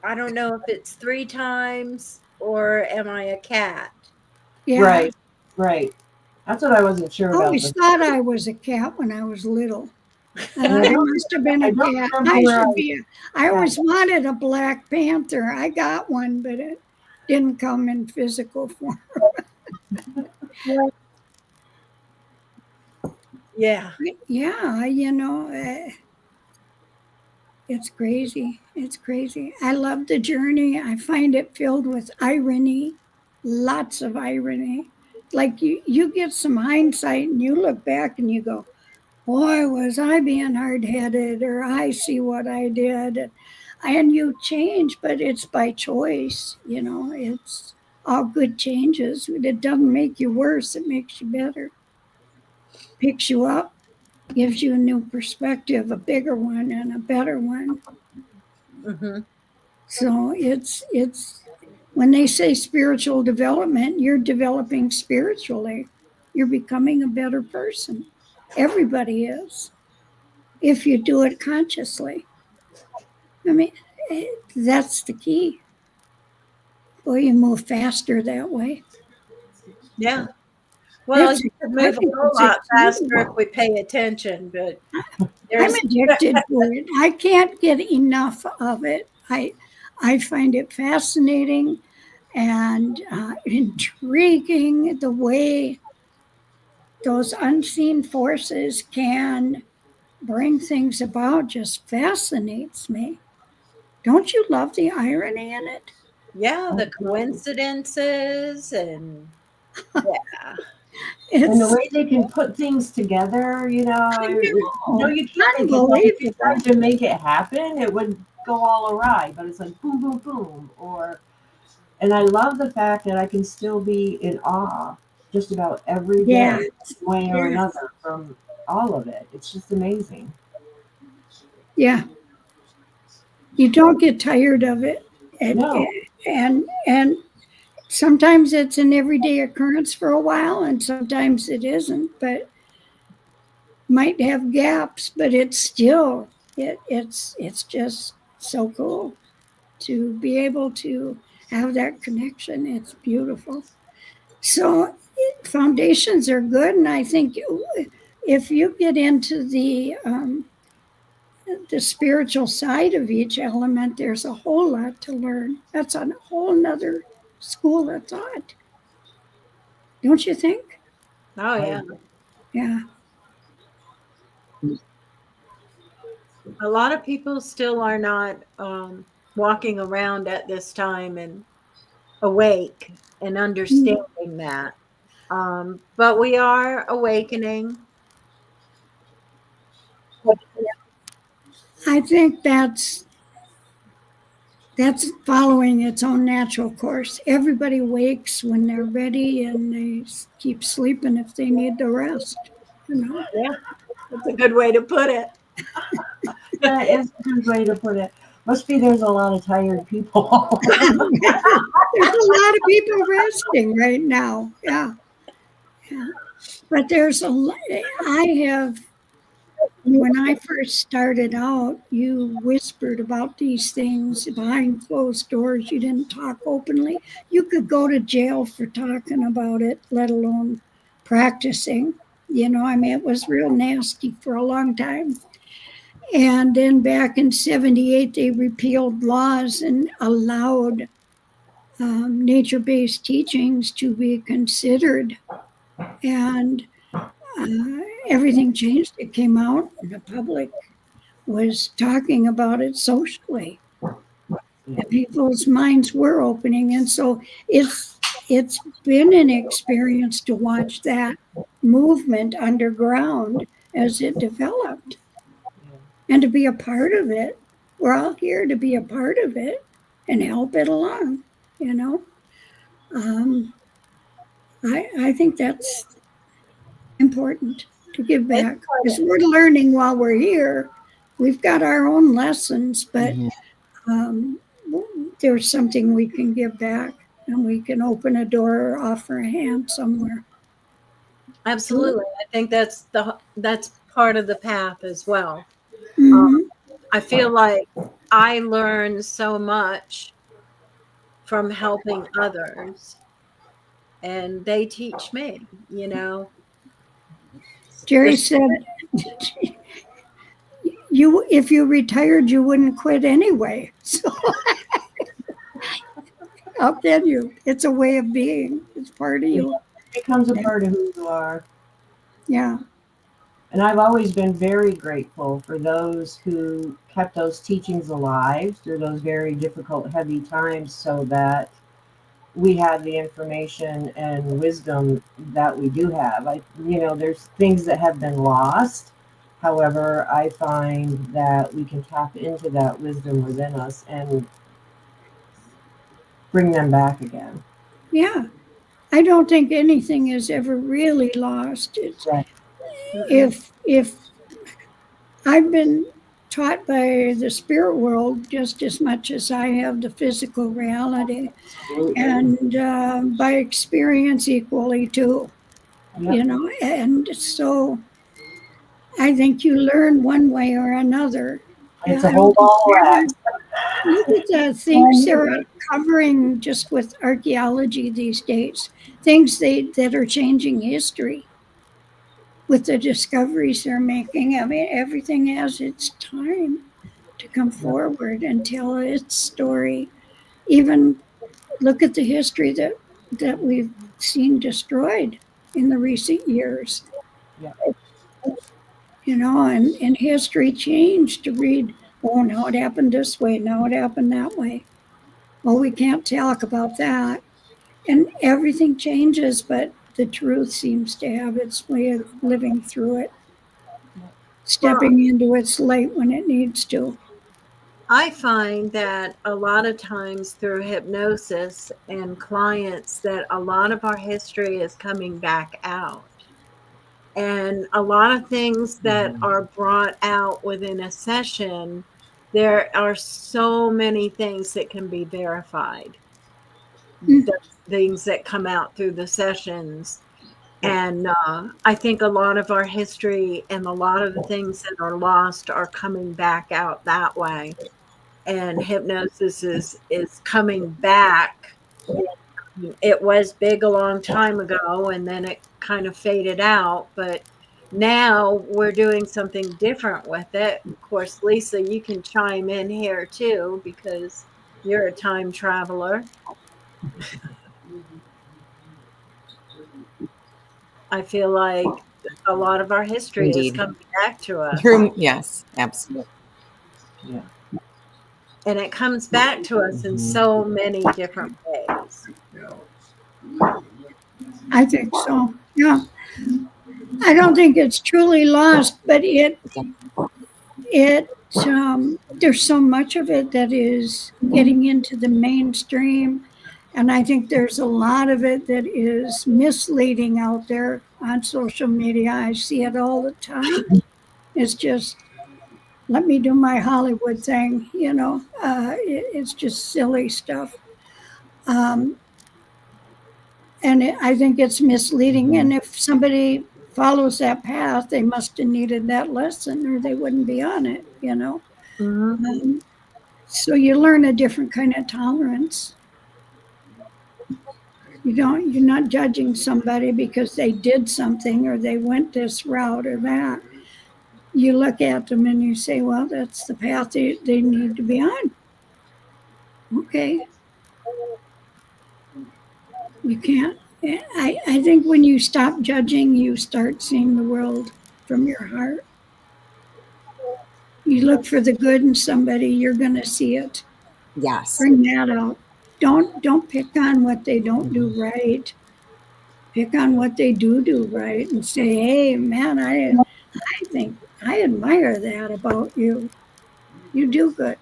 I don't know if it's 3 times or am I a cat? Yeah. Right. Right. That's what I wasn't sure I about. always thought I was a cat when I was little. And I must have been I a don't cat. remember I where should be. I always wanted a Black Panther. I got one, but it didn't come in physical form. Yeah. Yeah, it's crazy. It's crazy. I love the journey. I find it filled with irony, lots of irony. Like you get some hindsight and you look back and you go, boy, was I being hard headed, or I see what I did. And you change, but it's by choice. It's all good changes. It doesn't make you worse, it makes you better. Picks you up, gives you a new perspective, a bigger one and a better one. Mm-hmm. So it's when they say spiritual development, you're developing spiritually. You're becoming a better person. Everybody is, if you do it consciously. I mean, that's the key. Boy, you move faster that way. Yeah. Well, It's, you could I move a think whole it's lot exciting. faster if we pay attention, but I'm there's addicted to it. I can't get enough of it. I find it fascinating and intriguing the way those unseen forces can bring things about. Just fascinates me. Don't you love the irony in it? yeah, the coincidences and yeah. And the It's way they can put things together, you I you can't make it. Like if you tried to make it happen, it would go all awry. But it's like boom, boom, boom. And I love the fact that I can still be in awe just about every day, Yeah. one way or Yeah. another, from all of it. It's just amazing. Yeah. You don't get tired of it. And, No, and sometimes it's an everyday occurrence for a while and sometimes it isn't, but might have gaps, but it's still it's just so cool to be able to have that connection. It's beautiful. So foundations are good, and I think if you get into the spiritual side of each element, there's a whole lot to learn. That's a whole nother school of thought, don't you think? Oh yeah. Yeah. A lot of people still are not walking around at this time and awake and understanding that. But we are awakening. I think that's following its own natural course. Everybody wakes when they're ready and they keep sleeping if they need the rest. Yeah, that's a good way to put it. that is a good way to put it. Must be there's a lot of tired people. There's a lot of people resting right now. Yeah. Yeah. But when I first started out, you whispered about these things behind closed doors. You didn't talk openly. You could go to jail for talking about it, let alone practicing. It was real nasty for a long time. And then back in 78, they repealed laws and allowed nature based teachings to be considered. And everything changed. It came out, and the public was talking about it socially. And people's minds were opening. And so it's been an experience to watch that movement underground as it developed and to be a part of it. We're all here to be a part of it and help it along, you know. I think that's important to give back because we're learning while we're here. We've got our own lessons, but um, there's something we can give back and we can open a door or offer a hand somewhere. Absolutely. I think that's part of the path as well. Mhm. I feel like I learn so much from helping others, and they teach me, you know. Jerry said, "You, if you retired, you wouldn't quit anyway." So how can you? It's a way of being. It's part of you. It becomes a part of who you are. Yeah. And I've always been very grateful for those who kept those teachings alive through those very difficult, heavy times so that we had the information and wisdom that we do have. There's things that have been lost. However, I find that we can tap into that wisdom within us and bring them back again. Yeah. I don't think anything is ever really lost. It's, Right. if I've been taught by the spirit world just as much as I have the physical reality, Absolutely. and by experience equally too. Yep. You know, and so I think you learn one way or another. It's I a don't whole think ball of wax. look at the things they're covering just with archaeology these days, things that are changing history with the discoveries they're making. I mean, everything has its time to come forward and tell its story. Even look at the history that we've seen destroyed in the recent years. Yeah. You know, and history changed to read, oh, now it happened this way, now it happened that way. Well, we can't talk about that. And everything changes, but the truth seems to have its way of living through it, stepping into its light when it needs to. I find that a lot of times through hypnosis and clients that a lot of our history is coming back out. And a lot of things that are brought out within a session, there are so many things that can be verified. The things that come out through the sessions. And I think a lot of our history and a lot of the things that are lost are coming back out that way. And hypnosis is coming back. It was big a long time ago, and then it kind of faded out. But now we're doing something different with it. Of course, Lisa, you can chime in here too, because you're a time traveler. I feel like a lot of our history is Indeed. coming back to us. Yes, absolutely. Yeah. And it comes back to us in so many different ways. I think so. Yeah. I don't think it's truly lost, but there's so much of it that is getting into the mainstream. And I think there's a lot of it that is misleading out there on social media. I see it all the time. It's just, let me do my Hollywood thing, you know. It's just silly stuff. I think it's misleading. And if somebody follows that path, they must have needed that lesson or they wouldn't be on it, you know. Mm-hmm. So you learn a different kind of tolerance. You're not judging somebody because they did something or they went this route or that. You look at them and you say, well, that's the path they need to be on. Okay. You can't. I think when you stop judging, you start seeing the world from your heart. You look for the good in somebody, you're going to see it. Yes. Bring that out. Don't pick on what they don't do right. Pick on what they do right and say, hey, man, I think I admire that about you. You do good.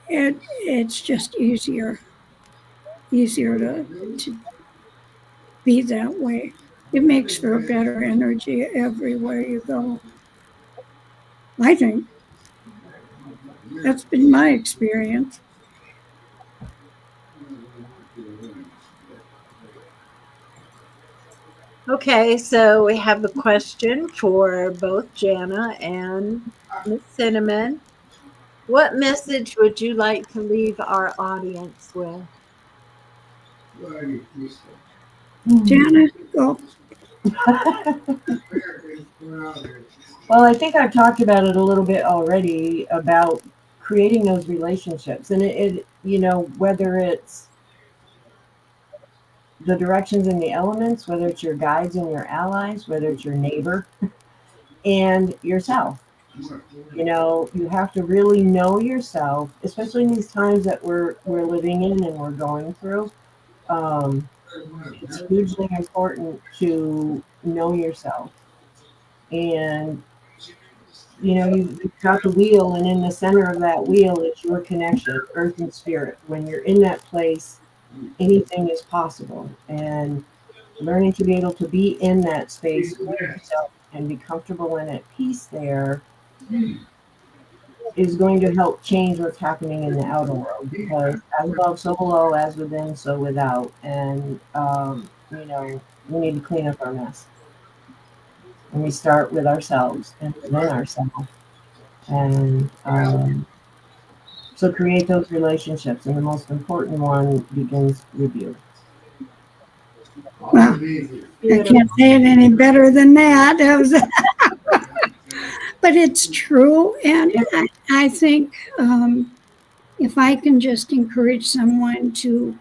It's just easier to be that way. It makes for a better energy everywhere you go. I think that's been my experience. Okay, so we have a question for both Jana and Miss Cinnamon. What message would you like to leave our audience with? Jana, go. Well, I think I've talked about it a little bit already about creating those relationships, and whether it's the directions and the elements, whether it's your guides and your allies, whether it's your neighbor and yourself. You have to really know yourself, especially in these times that we're living in and we're going through. It's hugely important to know yourself. And you've got the wheel, and in the center of that wheel is your connection, earth and spirit. When you're in that place, anything is possible. And learning to be able to be in that space with yourself and be comfortable and at peace there is going to help change what's happening in the outer world, because as above, so below, as within, so without. And, we need to clean up our mess. And we start with ourselves and within ourselves. And so create those relationships. And the most important one begins with you. Well, I can't say it any better than that. But it's true. And I think if I can just encourage someone to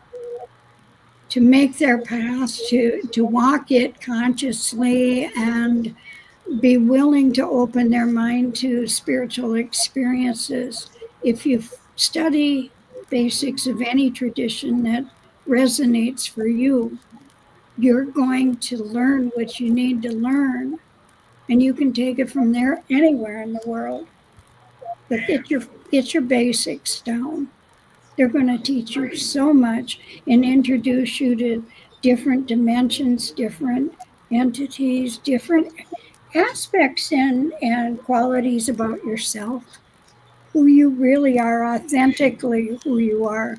make their path, to walk it consciously and be willing to open their mind to spiritual experiences. If you study basics of any tradition that resonates for you, you're going to learn what you need to learn, and you can take it from there anywhere in the world. But get your basics down. They're going to teach you so much and introduce you to different dimensions, different entities, different aspects and qualities about yourself, who you really are, authentically who you are.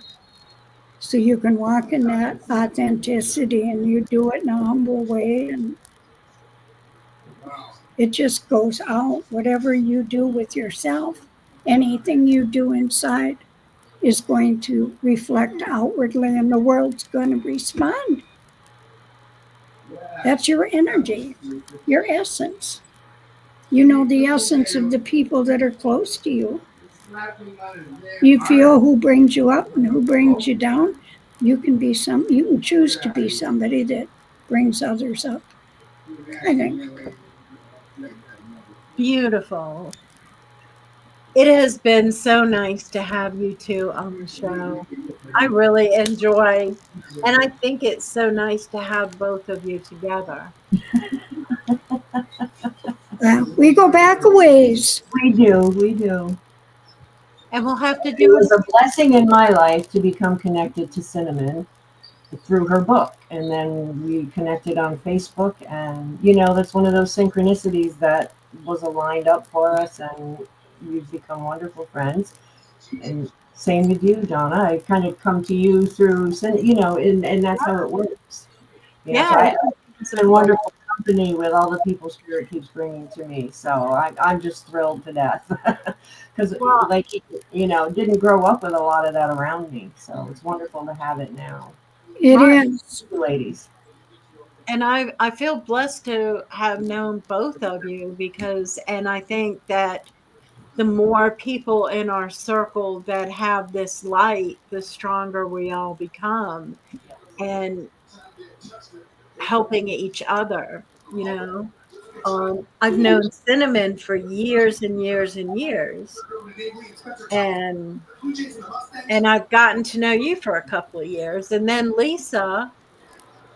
So you can walk in that authenticity, and you do it in a humble way, and it just goes out. Whatever you do with yourself, anything you do inside is going to reflect outwardly, and the world's going to respond. That's your energy, your essence. You know the essence of the people that are close to you. You feel who brings you up and who brings you down. You can choose to be somebody that brings others up, I think. Beautiful. It has been so nice to have you two on the show. I really enjoy, and I think it's so nice to have both of you together. We go back a ways. We do. And we'll have to It do was a blessing in my life to become connected to Cinnamon through her book. And then we connected on Facebook, and that's one of those synchronicities that was aligned up for us, and we've become wonderful friends. And same with you, Jana. I kind of come to you through, and that's how it works. Yeah, it's been wonderful company with all the people Spirit keeps bringing to me. So I'm just thrilled to death, because didn't grow up with a lot of that around me. So it's wonderful to have it now. It is, ladies. And I feel blessed to have known both of you, and I think that the more people in our circle that have this light, the stronger we all become, and helping each other. I've known Cinnamon for years and years and years, and I've gotten to know you for a couple of years, and then Lisa.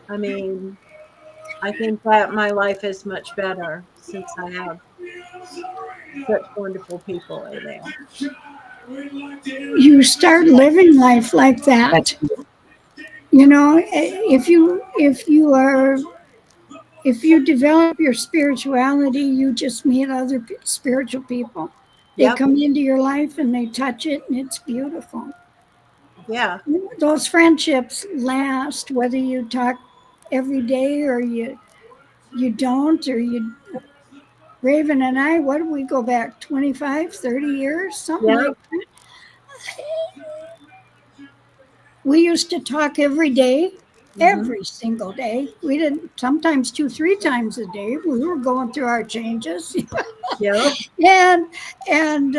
I mean, I think that my life is much better since I have such wonderful people in there. You start living life like that. If you develop your spirituality, you just meet other spiritual people. They come into your life and they touch it, and it's beautiful. Yeah. Those friendships last, whether you talk every day or you don't, or Raven and I, what did we go back 25, 30 years, something Yeah. like that. We used to talk every day, every single day. We didn't, sometimes 2, 3 times a day. We were going through our changes. Yeah. and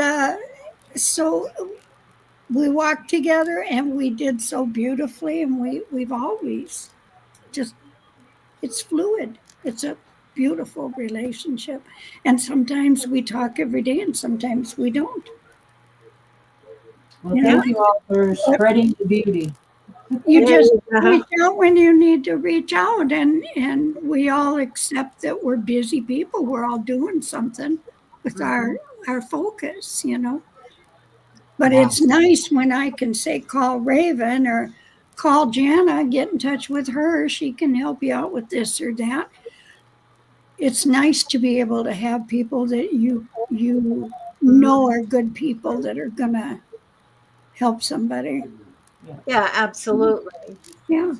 so we walked together and we did so beautifully, and we've always just, it's fluid. It's a beautiful relationship. And sometimes we talk every day and sometimes we don't. Well, You thank you all for spreading the beauty. You There just you go. reach out when you need to reach out, and we all accept that we're busy people. We're all doing something with our focus, you know. But Yeah. it's nice when I can say, call Raven or call Jana, get in touch with her. She can help you out with this or that. It's nice to be able to have people that you know are good people that are gonna help somebody. Yeah, absolutely. Yeah.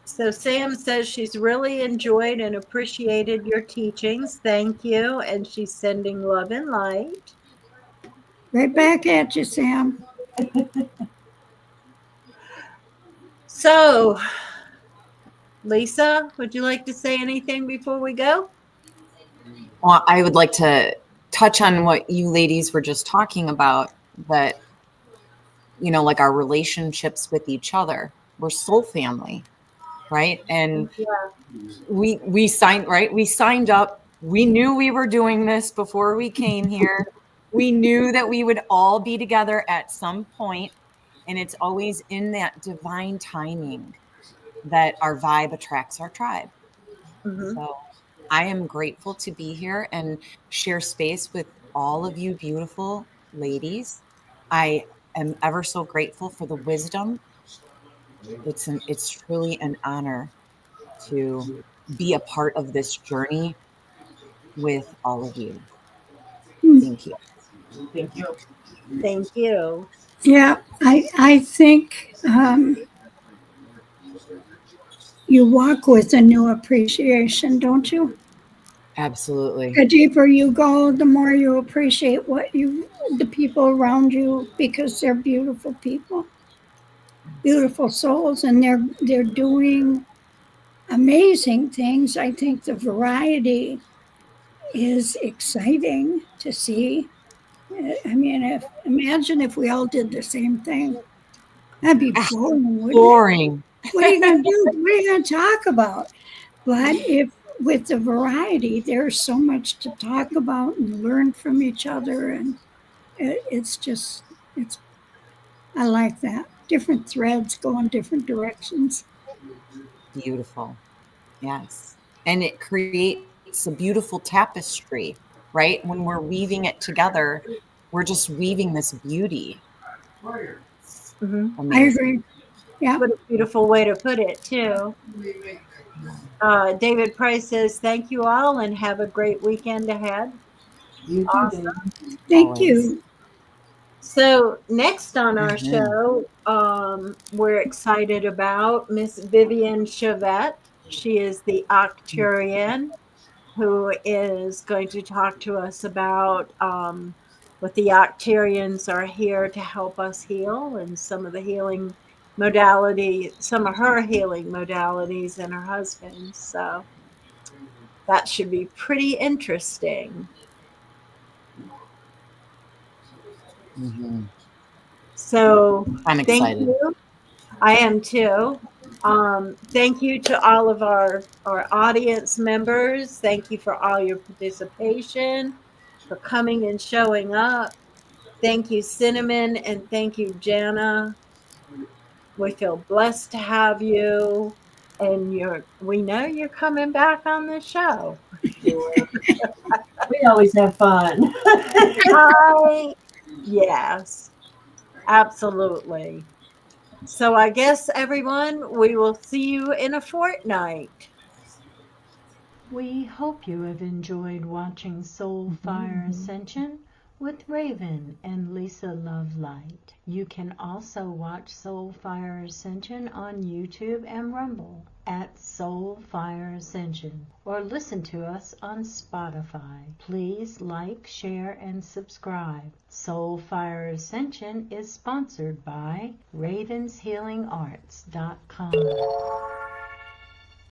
So Sam says she's really enjoyed and appreciated your teachings. Thank you. And she's sending love and light. Right back at you, Sam. So, Lisa, would you like to say anything before we go? Well, I would like to touch on what you ladies were just talking about, that, you know, like our relationships with each other. We're soul family, right? And we signed, right? We signed up. We knew we were doing this before we came here. We knew that we would all be together at some point, and it's always in that divine timing that our vibe attracts our tribe. Mm-hmm. So I am grateful to be here and share space with all of you beautiful ladies. I am ever so grateful for the wisdom. It's truly an honor to be a part of this journey with all of you. Thank you. Thank you. Thank you. Yeah, I think you walk with a new appreciation, don't you? Absolutely. The deeper you go, the more you appreciate the people around you, because they're beautiful people, beautiful souls, and they're doing amazing things. I think the variety is exciting to see. I mean, imagine if we all did the same thing. That'd be boring, wouldn't it? Boring. What are you going to do? What are you going to talk about? But if with the variety, there's so much to talk about and learn from each other, and it's just it's. I like that. Different threads go in different directions. Beautiful. Yes. And it creates a beautiful tapestry, right? When we're weaving it together, we're just weaving this beauty. Mm-hmm. I Amazing. agree. Yeah. What a beautiful way to put it, too. David Price says, thank you all and have a great weekend ahead. You too, Awesome. Dave. Thank Always. you. So, next on our Mhm. show, we're excited about Miss Vivian Chavette. She is the Octurian who is going to talk to us about what the Octurians are here to help us heal, and some of the healing modality, some of her healing modalities, and her husband's. So that should be pretty interesting. Mhm. So I'm thank excited. you. I am too. Thank you to all of our audience members. Thank you for all your participation, for coming and showing up. Thank you, Cinnamon, and thank you, Jana. We feel blessed to have you, and we know you're coming back on the show. Sure. We always have fun. Hi. Yes, absolutely. So I guess everyone, we will see you in a fortnight. We hope you have enjoyed watching Soul Fire Ascension with Raven and Lisa Lovelight. You can also watch Soul Fire Ascension on YouTube and Rumble at Soul Fire Ascension, or listen to us on Spotify. Please like, share, and subscribe. Soul Fire Ascension is sponsored by RavensHealingarts.com.